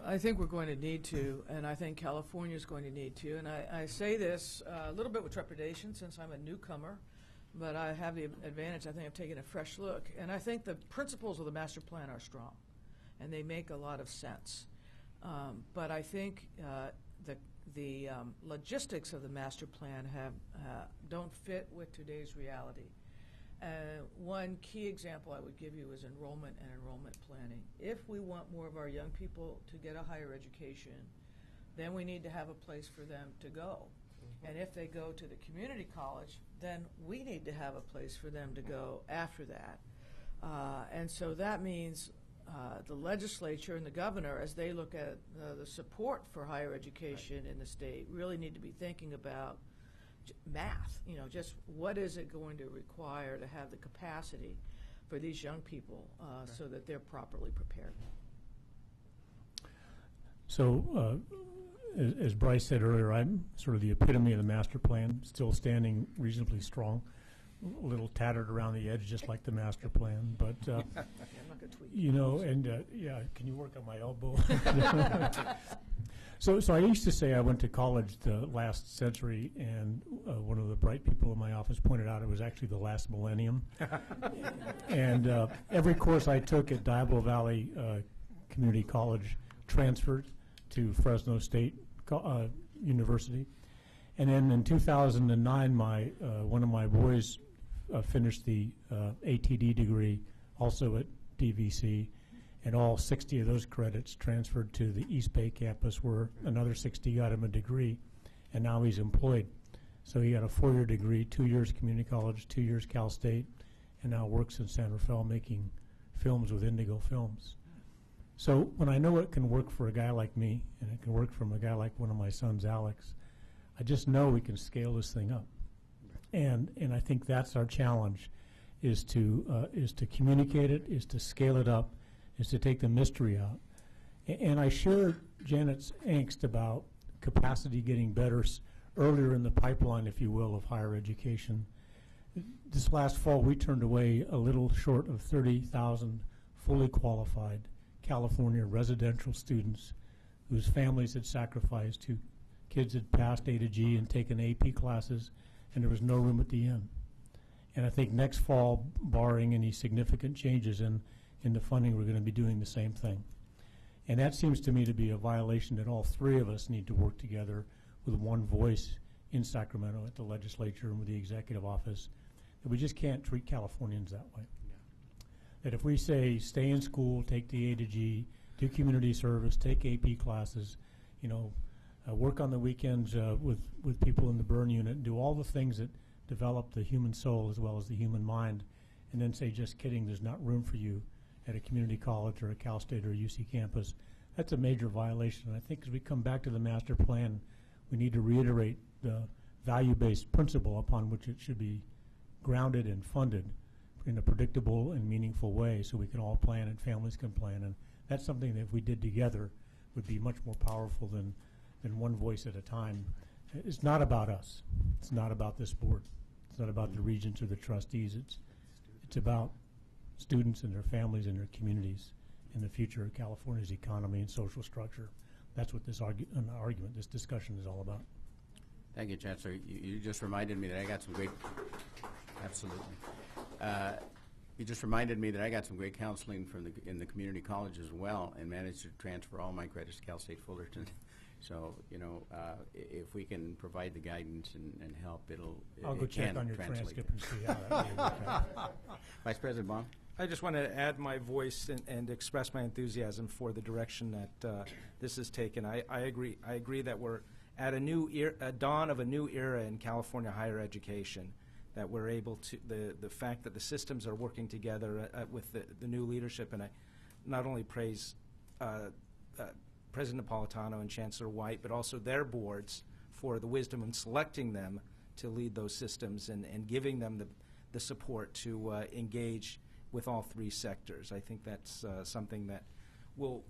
I think we're going to need to, and I think California is going to need to. And I say this a little bit with trepidation since I'm a newcomer, but I have the advantage, I think, of taking a fresh look. And I think the principles of the master plan are strong, and they make a lot of sense. But I think the logistics of the master plan don't fit with today's reality. One key example I would give you is enrollment and enrollment planning. If we want more of our young people to get a higher education, then we need to have a place for them to go. And if they go to the community college, then we need to have a place for them to go after that. And so that means the legislature and the governor, as they look at the support for higher education in the state, really need to be thinking about math, just what is it going to require to have the capacity for these young people so that they're properly prepared. So, as Bryce said earlier, I'm sort of the epitome of the master plan, still standing reasonably strong, a little tattered around the edge, just like the master plan. But Yeah, I'm not gonna tweet. and yeah, can you work on my elbow? So I used to say I went to college the last century, and one of the bright people in my office pointed out it was actually the last millennium. And every course I took at Diablo Valley Community College transferred to Fresno State University. And then in 2009, one of my boys finished the ATD degree also at DVC, and all 60 of those credits transferred to the East Bay campus, where another 60 got him a degree, and now he's employed. So he got a 4-year degree, 2 years community college, 2 years Cal State, and now works in San Rafael making films with Indigo Films. So when I know it can work for a guy like me, and it can work from a guy like one of my sons, Alex, I just know we can scale this thing up. And I think that's our challenge, is to communicate it, is to scale it up, is to take the mystery out. And I share Janet's angst about capacity getting better earlier in the pipeline, if you will, of higher education. This last fall, we turned away a little short of 30,000 fully qualified California residential students whose families had sacrificed, who kids had passed A to G and taken AP classes, and there was no room at the inn. And I think next fall, barring any significant changes in the funding, we're going to be doing the same thing. And that seems to me to be a violation that all three of us need to work together with one voice in Sacramento at the legislature and with the executive office, that we just can't treat Californians that way. That if we say stay in school, take the A to G, do community service, take AP classes, work on the weekends with people in the burn unit, do all the things that develop the human soul as well as the human mind, and then say, just kidding, there's not room for you at a community college or a Cal State or a UC campus, that's a major violation. And I think as we come back to the master plan, we need to reiterate the value-based principle upon which it should be grounded and funded in a predictable and meaningful way, so we can all plan and families can plan. And that's something that if we did together would be much more powerful than one voice at a time. It's not about us. It's not about this board. It's not about the regents or the trustees. It's about students and their families and their communities and the future of California's economy and social structure. That's what this argument, this discussion is all about. Thank you, Chancellor. You just reminded me that I got some great, absolutely. You just reminded me that I got some great counseling in the community college as well, and managed to transfer all my credits to Cal State Fullerton. So, if we can provide the guidance and help, I'll go check on your transcript and see how that goes. Vice President Baum? I just want to add my voice and express my enthusiasm for the direction that this is taken. I agree that we're at a dawn of a new era in California higher education, that we're able to, the fact that the systems are working together with the new leadership, and I not only praise President Napolitano and Chancellor White, but also their boards for the wisdom in selecting them to lead those systems and giving them the support to engage with all three sectors. I think that's something that will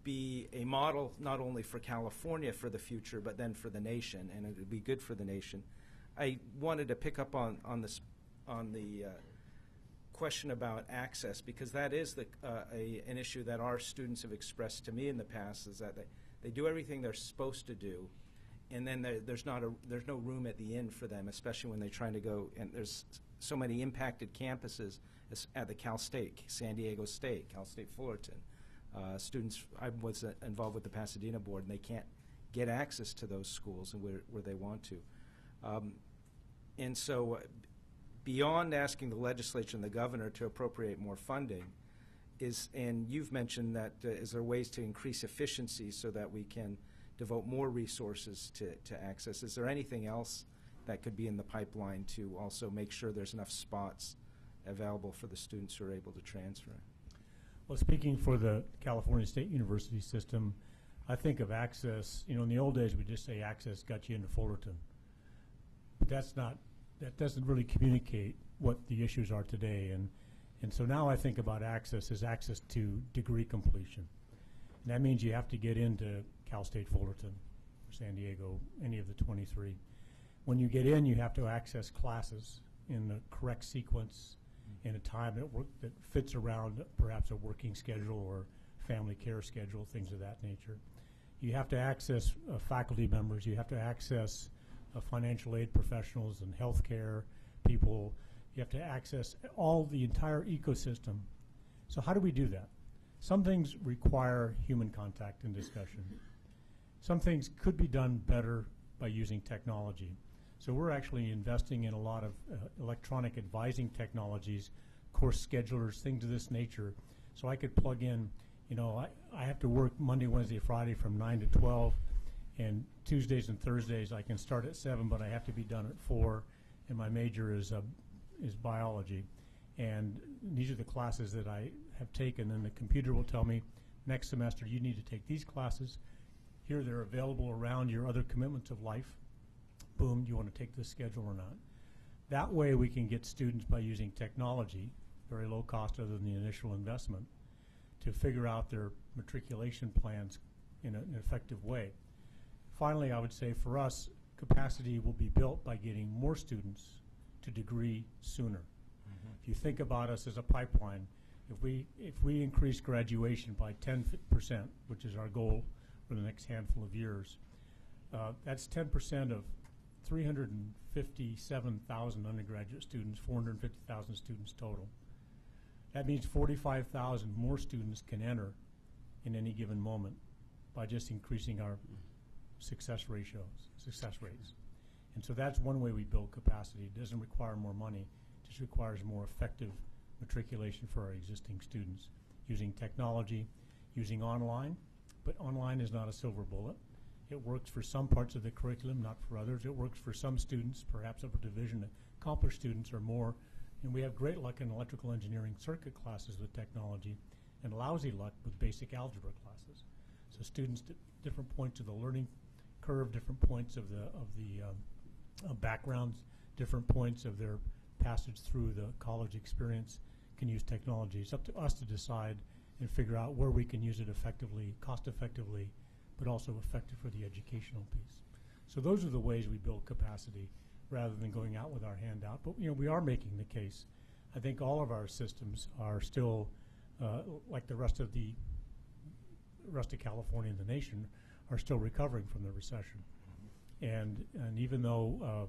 be a model not only for California for the future, but then for the nation, and it would be good for the nation. I wanted to pick up on the question about access, because that is an issue that our students have expressed to me in the past, is that they do everything they're supposed to do, and then there's no room at the inn for them, especially when they're trying to go, and there's so many impacted campuses at the Cal State, San Diego State, Cal State Fullerton. Students, I was involved with the Pasadena board, and they can't get access to those schools and where they want to. And so beyond asking the legislature and the governor to appropriate more funding, and you've mentioned that is there ways to increase efficiency so that we can devote more resources to access? Is there anything else that could be in the pipeline to also make sure there's enough spots available for the students who are able to transfer? Well, speaking for the California State University system, I think of access, in the old days we just say access got you into Fullerton. But that doesn't really communicate what the issues are today. And so now I think about access as access to degree completion. And that means you have to get into Cal State Fullerton or San Diego, any of the 23. When you get in, you have to access classes in the correct sequence in a time that fits around perhaps a working schedule or family care schedule, things of that nature. You have to access faculty members. You have to access financial aid professionals and healthcare people. You have to access the entire ecosystem. So how do we do that? Some things require human contact and discussion. Some things could be done better by using technology. So we're actually investing in a lot of electronic advising technologies, course schedulers, things of this nature. So I could plug in, I have to work Monday, Wednesday, Friday from 9 to 12, and Tuesdays and Thursdays I can start at 7, but I have to be done at 4, and my major is biology. And these are the classes that I have taken, and the computer will tell me, next semester you need to take these classes. Here they're available around your other commitments of life. Boom, do you want to take this schedule or not? That way we can get students, by using technology, very low cost other than the initial investment, to figure out their matriculation plans in an effective way. Finally, I would say for us, capacity will be built by getting more students to degree sooner. If you think about us as a pipeline, if we increase graduation by 10%, which is our goal for the next handful of years, that's 10% of 357,000 undergraduate students, 450,000 students total. That means 45,000 more students can enter in any given moment by just increasing our success rates. And so that's one way we build capacity. It doesn't require more money. It just requires more effective matriculation for our existing students, using technology, using online. But online is not a silver bullet. It works for some parts of the curriculum, not for others. It works for some students, perhaps upper division accomplished students or more. And we have great luck in electrical engineering circuit classes with technology, and lousy luck with basic algebra classes. So students at different points of the learning curve, different points of the backgrounds, different points of their passage through the college experience can use technology. It's up to us to decide and figure out where we can use it effectively, cost effectively, but also effective for the educational piece. So those are the ways we build capacity, rather than going out with our hand out. But we are making the case. I think all of our systems are still, like the rest of California and the nation, are still recovering from the recession. And even though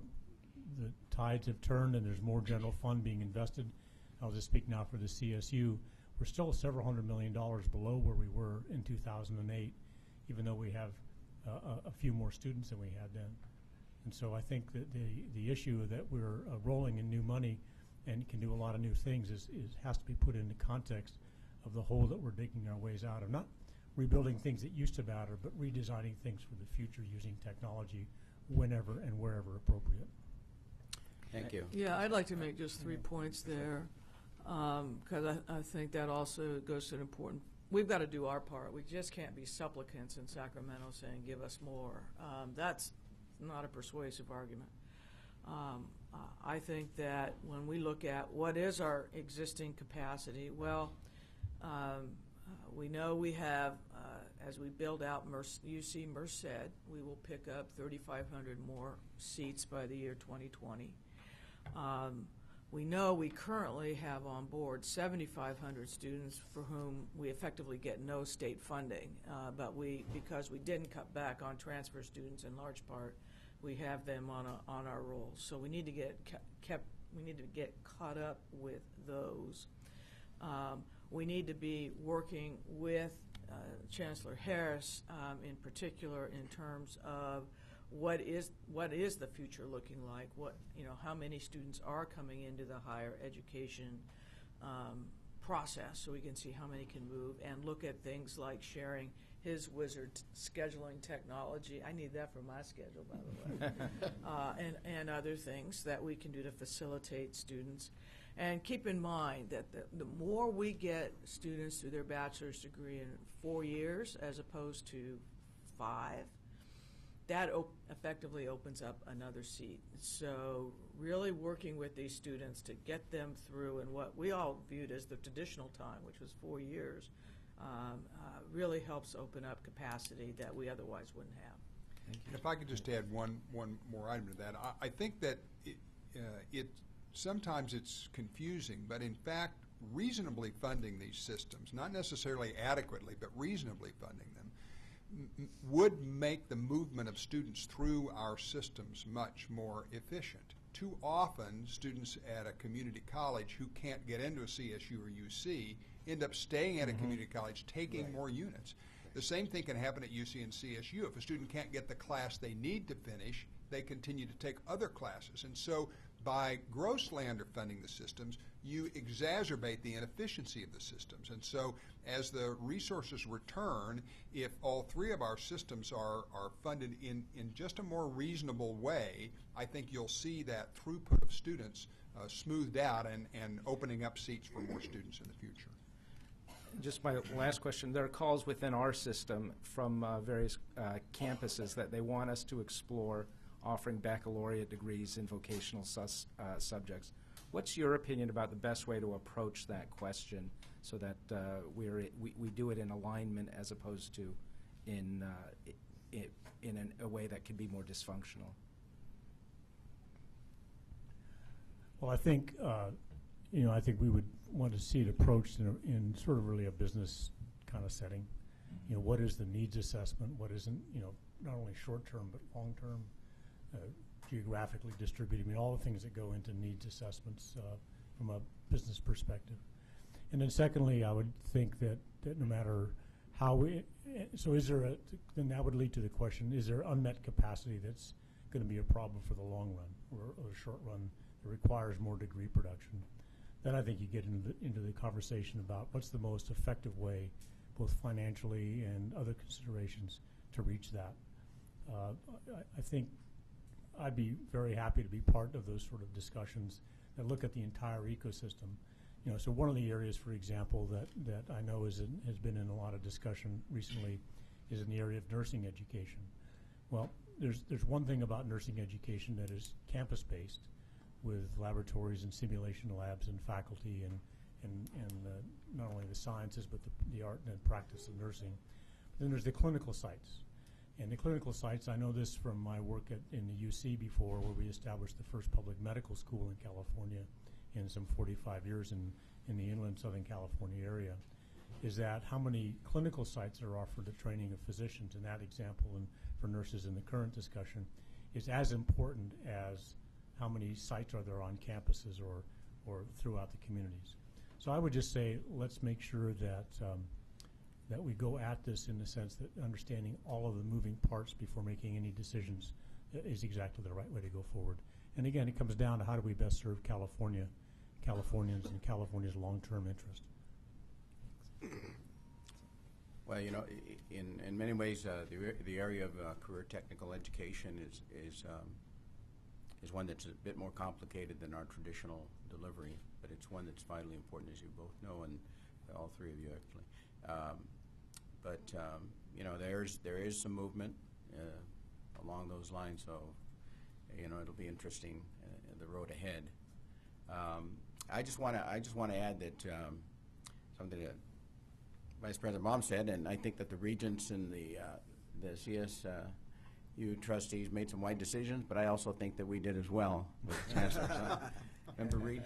the tides have turned and there's more general fund being invested, I'll just speak now for the CSU, we're still several $100 million below where we were in 2008, even though we have a few more students than we had then. And so I think that the issue that we're rolling in new money and can do a lot of new things has to be put into context of the hole that we're digging our ways out of. Not rebuilding things that used to matter, but redesigning things for the future using technology whenever and wherever appropriate. Thank you. Yeah, I'd like to make just 3 points there, because I think that also goes to an important. We've got to do our part. We just can't be supplicants in Sacramento saying, give us more. That's not a persuasive argument. I think that when we look at what is our existing capacity, well, we know we have, as we build out UC Merced, we will pick up 3,500 more seats by the year 2020. We know we currently have on board 7,500 students for whom we effectively get no state funding, but because we didn't cut back on transfer students in large part, we have them on our rolls. So we need to get caught up with those. We need to be working with Chancellor Harris in particular in terms of what is the future looking like? How many students are coming into the higher education process, so we can see how many can move, and look at things like sharing his wizard scheduling technology. I need that for my schedule, by the way, and other things that we can do to facilitate students. And keep in mind that the more we get students through their bachelor's degree in 4 years as opposed to 5, that effectively opens up another seat. So really working with these students to get them through in what we all viewed as the traditional time, which was 4 years, really helps open up capacity that we otherwise wouldn't have. And if I could just add one more item to that, I think that sometimes it's confusing, but in fact, reasonably funding these systems, not necessarily adequately, but reasonably funding them, would make the movement of students through our systems much more efficient. Too often, students at a community college who can't get into a CSU or UC end up staying at a community college, taking more units. The same thing can happen at UC and CSU. If a student can't get the class they need to finish, they continue to take other classes. And so by grossly underfunding the systems, you exacerbate the inefficiency of the systems. And so as the resources return, if all three of our systems are funded in just a more reasonable way, I think you'll see that throughput of students smoothed out and opening up seats for more students in the future. Just my last question. There are calls within our system from various campuses that they want us to explore offering baccalaureate degrees in vocational subjects. What's your opinion about the best way to approach that question so that we do it in alignment as opposed to in a way that could be more dysfunctional? Well, I think I think we would want to see it approached in sort of really a business kind of setting. You know, what is the needs assessment? What isn't? Not only short term but long term, geographically distributed. I mean, all the things that go into needs assessments from a business perspective. And then secondly, I would think that no matter how so is there then that would lead to the question: is there unmet capacity that's going to be a problem for the long run or the short run that requires more degree production? Then I think you get into the conversation about what's the most effective way, both financially and other considerations, to reach that. I think I'd be very happy to be part of those sort of discussions that look at the entire ecosystem. So one of the areas, for example, that I know has been in a lot of discussion recently is in the area of nursing education. Well, there's one thing about nursing education that is campus-based, with laboratories and simulation labs and faculty and not only the sciences but the art and practice of nursing. But then there's the clinical sites. And the clinical sites, I know this from my work in the UC before, where we established the first public medical school in California in some 45 years in the inland Southern California area, is that how many clinical sites are offered the training of physicians. And that example for nurses in the current discussion is as important as how many sites are there on campuses or throughout the communities. So I would just say let's make sure that that we go at this in the sense that understanding all of the moving parts before making any decisions is exactly the right way to go forward. And again, it comes down to how do we best serve Californians and California's long-term interest. Well, in many ways, the area of career technical education is one that's a bit more complicated than our traditional delivery, but it's one that's vitally important, as you both know, and all three of you actually. There is some movement along those lines, so it'll be interesting the road ahead. I just want to add that something that Vice President Baum said, and I think that the regents and the CSU trustees made some wise decisions, but I also think that we did as well. Member Reed?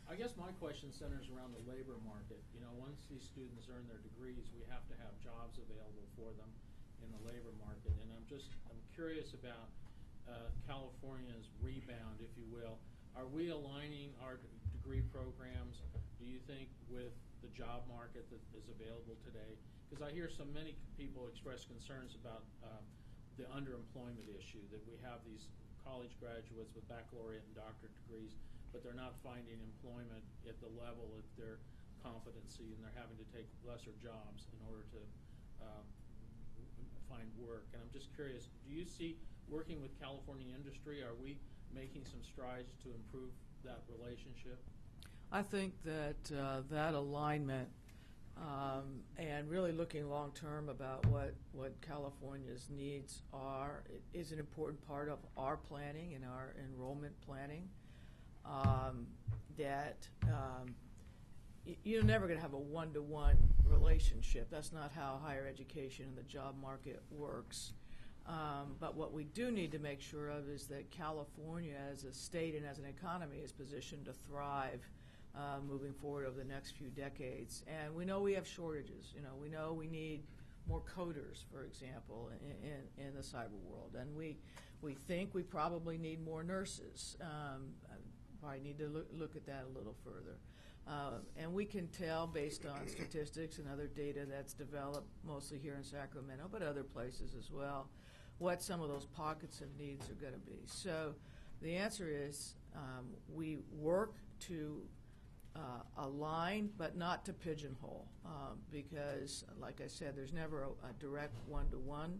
I guess my question centers around the labor market. Once these students earn their degrees, we have to have jobs available for them in the labor market. And I'm curious about California's rebound, if you will. Are we aligning our degree programs, do you think, with the job market that is available today? Because I hear so many people express concerns about the underemployment issue, that we have these college graduates with baccalaureate and doctorate degrees, but they're not finding employment at the level of their competency, and they're having to take lesser jobs in order to find work. And I'm just curious, do you see, working with California industry, are we making some strides to improve that relationship? I think that that alignment and really looking long term about what California's needs are is an important part of our planning and our enrollment planning. You're never going to have a one-to-one relationship. That's not how higher education and the job market works. But what we do need to make sure of is that California as a state and as an economy is positioned to thrive moving forward over the next few decades. And we know we have shortages. We know we need more coders, for example, in the cyber world. And we think we probably need more nurses. Probably need to look at that a little further. And we can tell based on statistics and other data that's developed mostly here in Sacramento, but other places as well, what some of those pockets of needs are going to be. So the answer is we work to align, but not to pigeonhole, because, like I said, there's never a direct one-to-one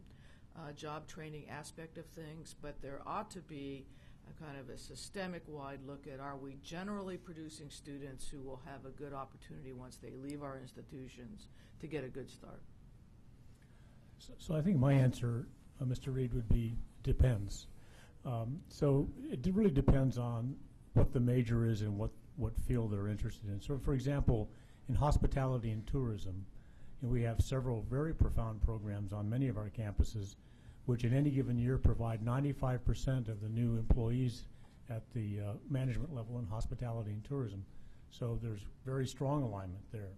job training aspect of things, but there ought to be a kind of a systemic-wide look at, are we generally producing students who will have a good opportunity once they leave our institutions to get a good start? So I think my answer, Mr. Reed, would be depends. So it really depends on what the major is and what field they're interested in. So, for example, in hospitality and tourism, we have several very profound programs on many of our campuses, which in any given year provide 95% of the new employees at the management level in hospitality and tourism. So there's very strong alignment there.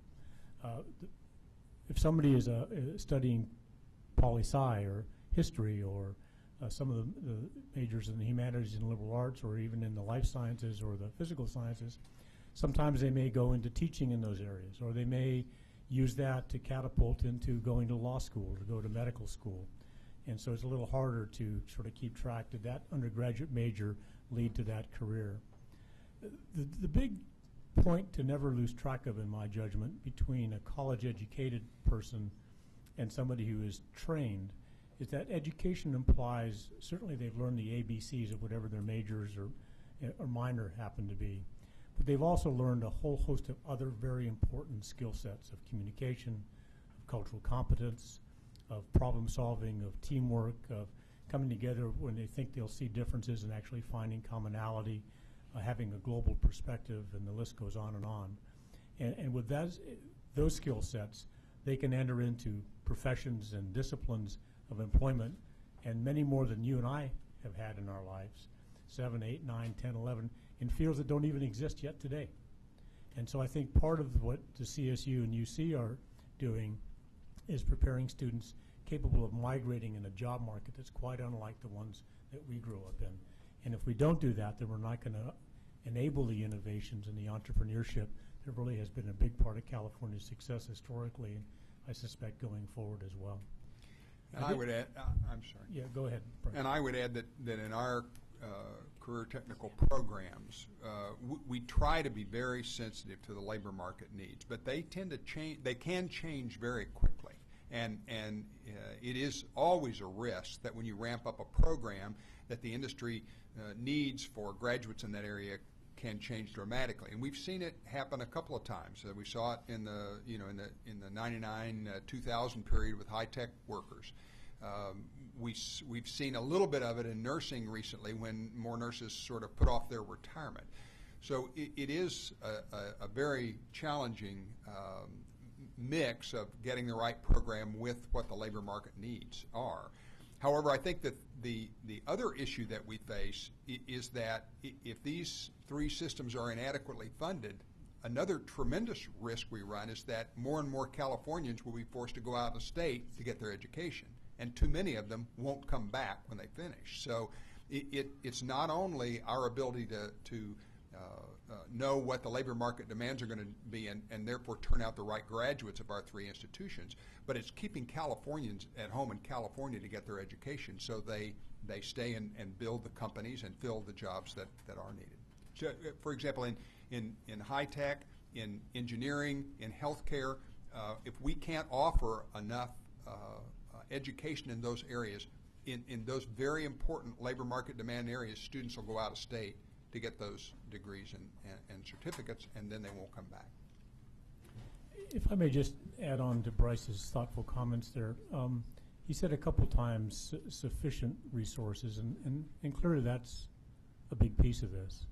If somebody is studying poli-sci or history or some of the majors in the humanities and liberal arts, or even in the life sciences or the physical sciences, sometimes they may go into teaching in those areas, or they may use that to catapult into going to law school or go to medical school. And so it's a little harder to sort of keep track. Did that undergraduate major lead to that career? The big point to never lose track of, in my judgment, between a college-educated person and somebody who is trained is that education implies, certainly they've learned the ABCs of whatever their majors or minor happen to be, but they've also learned a whole host of other very important skill sets of communication, of cultural competence, of problem solving, of teamwork, of coming together when they think they'll see differences and actually finding commonality, having a global perspective, and the list goes on and on. And with those skill sets, they can enter into professions and disciplines of employment, and many more than you and I have had in our lives, 7, 8, 9, 10, 11, in fields that don't even exist yet today. And so I think part of what the CSU and UC are doing is preparing students capable of migrating in a job market that's quite unlike the ones that we grew up in. And if we don't do that, then we're not going to enable the innovations and the entrepreneurship that really has been a big part of California's success historically, and I suspect going forward as well. And I would add, I'm sorry. Yeah, go ahead, Brian. And I would add that in our career technical programs, we try to be very sensitive to the labor market needs, but they tend to change. They can change very quickly, and it is always a risk that when you ramp up a program, that the industry needs for graduates in that area can change dramatically, and we've seen it happen a couple of times. We saw it in the in the 99 2000 period with high-tech workers. We've seen a little bit of it in nursing recently when more nurses sort of put off their retirement. So it is a very challenging mix of getting the right program with what the labor market needs are. However, I think that the other issue that we face is that if these three systems are inadequately funded, another tremendous risk we run is that more and more Californians will be forced to go out of state to get their education, and too many of them won't come back when they finish. So it's not only our ability to know what the labor market demands are going to be and therefore turn out the right graduates of our three institutions, but it's keeping Californians at home in California to get their education so they stay and build the companies and fill the jobs that are needed. So, for example, in high tech, in engineering, in healthcare, if we can't offer enough education in those areas, in those very important labor market demand areas, students will go out of state to get those degrees and certificates, and then they won't come back. If I may just add on to Bryce's thoughtful comments there, he said a couple times sufficient resources, and clearly that's a big piece of this.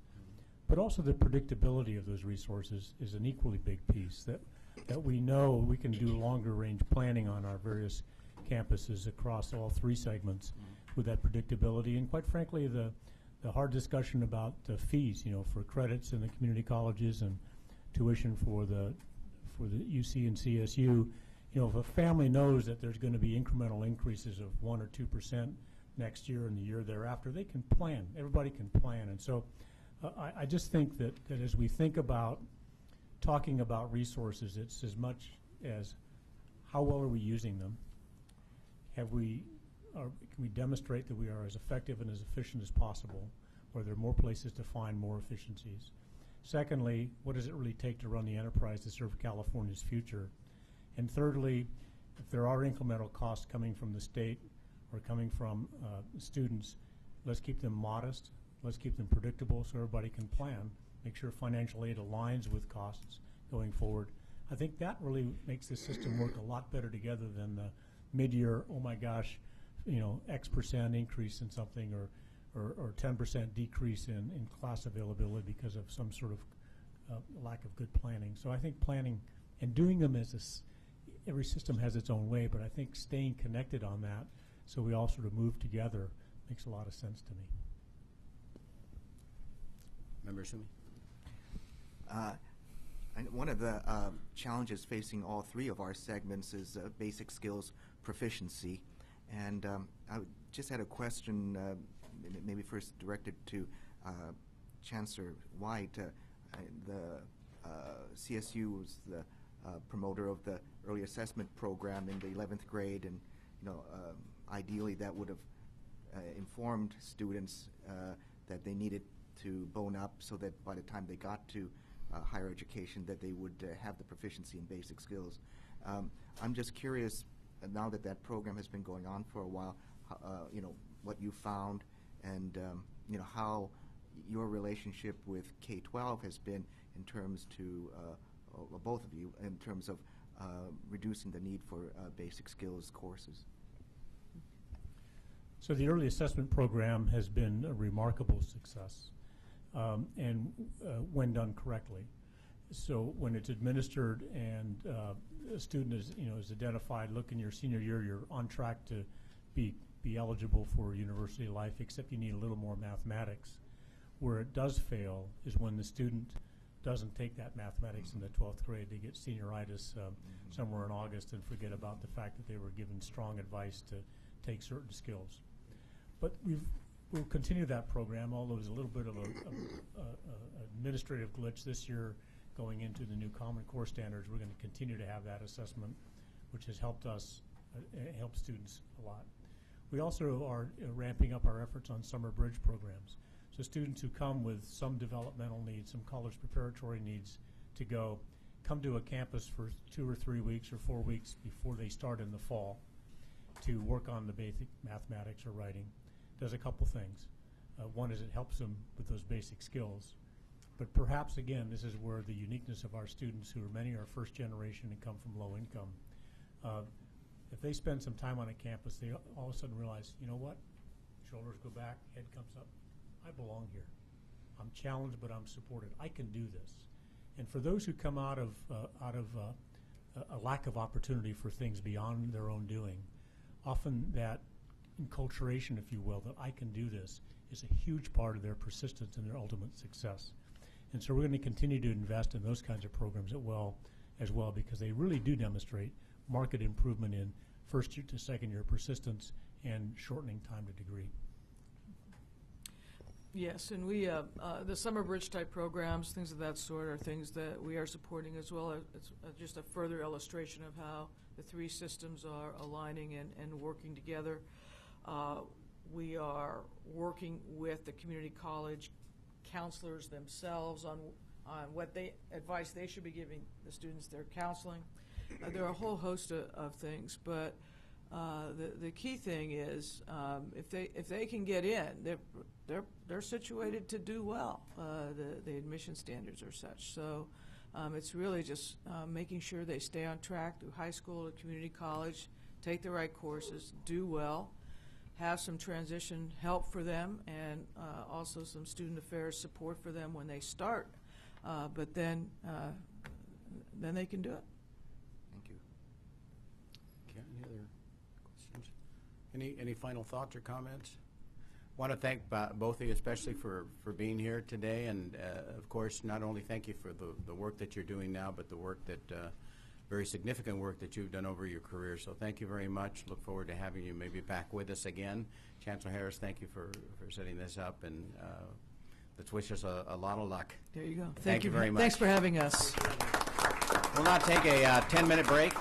But also the predictability of those resources is an equally big piece, that we know we can do longer range planning on our various campuses across all three segments with that predictability, and quite frankly the hard discussion about fees, for credits in the community colleges and tuition for the UC and CSU, you know, if a family knows that there's going to be incremental increases of 1 or 2% next year and the year thereafter, they can plan. Everybody can plan. And so I just think that as we think about talking about resources, it's as much as how well are we using them? Can we demonstrate that we are as effective and as efficient as possible? Or are there more places to find more efficiencies? Secondly, what does it really take to run the enterprise to serve California's future? And thirdly, if there are incremental costs coming from the state or coming from students, let's keep them modest, let's keep them predictable so everybody can plan, make sure financial aid aligns with costs going forward. I think that really makes the system work a lot better together than the mid-year, oh my gosh, you know, X% increase in something or 10% decrease in class availability because of some sort of lack of good planning. So I think planning and doing them as every system has its own way, but I think staying connected on that so we all sort of move together makes a lot of sense to me. Member Sumi? One of the challenges facing all three of our segments is basic skills proficiency. And I just had a question, maybe first directed to Chancellor White. The CSU was the promoter of the early assessment program in the 11th grade, and ideally that would have informed students that they needed to bone up so that by the time they got to higher education that they would have the proficiency in basic skills. I'm just curious, now that that program has been going on for a while, what you found and how your relationship with K-12 has been in terms to both of you in terms of reducing the need for basic skills courses. So the early assessment program has been a remarkable success, and when done correctly. So when it's administered and a student is identified, look, in your senior year, you're on track to be eligible for university life, except you need a little more mathematics. Where it does fail is when the student doesn't take that mathematics in the 12th grade. They get senioritis somewhere in August and forget about the fact that they were given strong advice to take certain skills. But we'll continue that program, although there's a little bit of a administrative glitch this year going into the new Common Core standards. We're going to continue to have that assessment, which has helped us, help students a lot. We also are ramping up our efforts on summer bridge programs. So students who come with some developmental needs, some college preparatory needs to come to a campus for 2 or 3 weeks or 4 weeks before they start in the fall to work on the basic mathematics or writing. Does a couple things. One is it helps them with those basic skills. But perhaps, again, this is where the uniqueness of our students, who are many are first generation and come from low income, if they spend some time on a campus, they all of a sudden realize, you know what? Shoulders go back, head comes up. I belong here. I'm challenged, but I'm supported. I can do this. And for those who come out of a lack of opportunity for things beyond their own doing, often that enculturation, if you will, that I can do this is a huge part of their persistence and their ultimate success. And so we're going to continue to invest in those kinds of programs as well because they really do demonstrate marked improvement in first year to second year persistence and shortening time to degree. Yes, and we the summer bridge type programs, things of that sort, are things that we are supporting as well. It's just a further illustration of how the three systems are aligning and working together. We are working with the community college counselors themselves on what advice they should be giving the students they're counseling. There are a whole host of things, but the key thing is if they can get in, they're situated to do well. The admission standards are such. So it's really just making sure they stay on track through high school to community college, take the right courses, do well, have some transition help for them, and also some student affairs support for them when they start. But then they can do it. Thank you. Okay, any other questions? Any final thoughts or comments? Want to thank both of you especially for being here today, and of course not only thank you for the work that you're doing now, but the work that very significant work that you've done over your career. So thank you very much. Look forward to having you maybe back with us again. Chancellor Harris, thank you for setting this up, and let's wish us a lot of luck. There you go. Thank you very much. Thanks for having us. We'll now take a 10-minute break.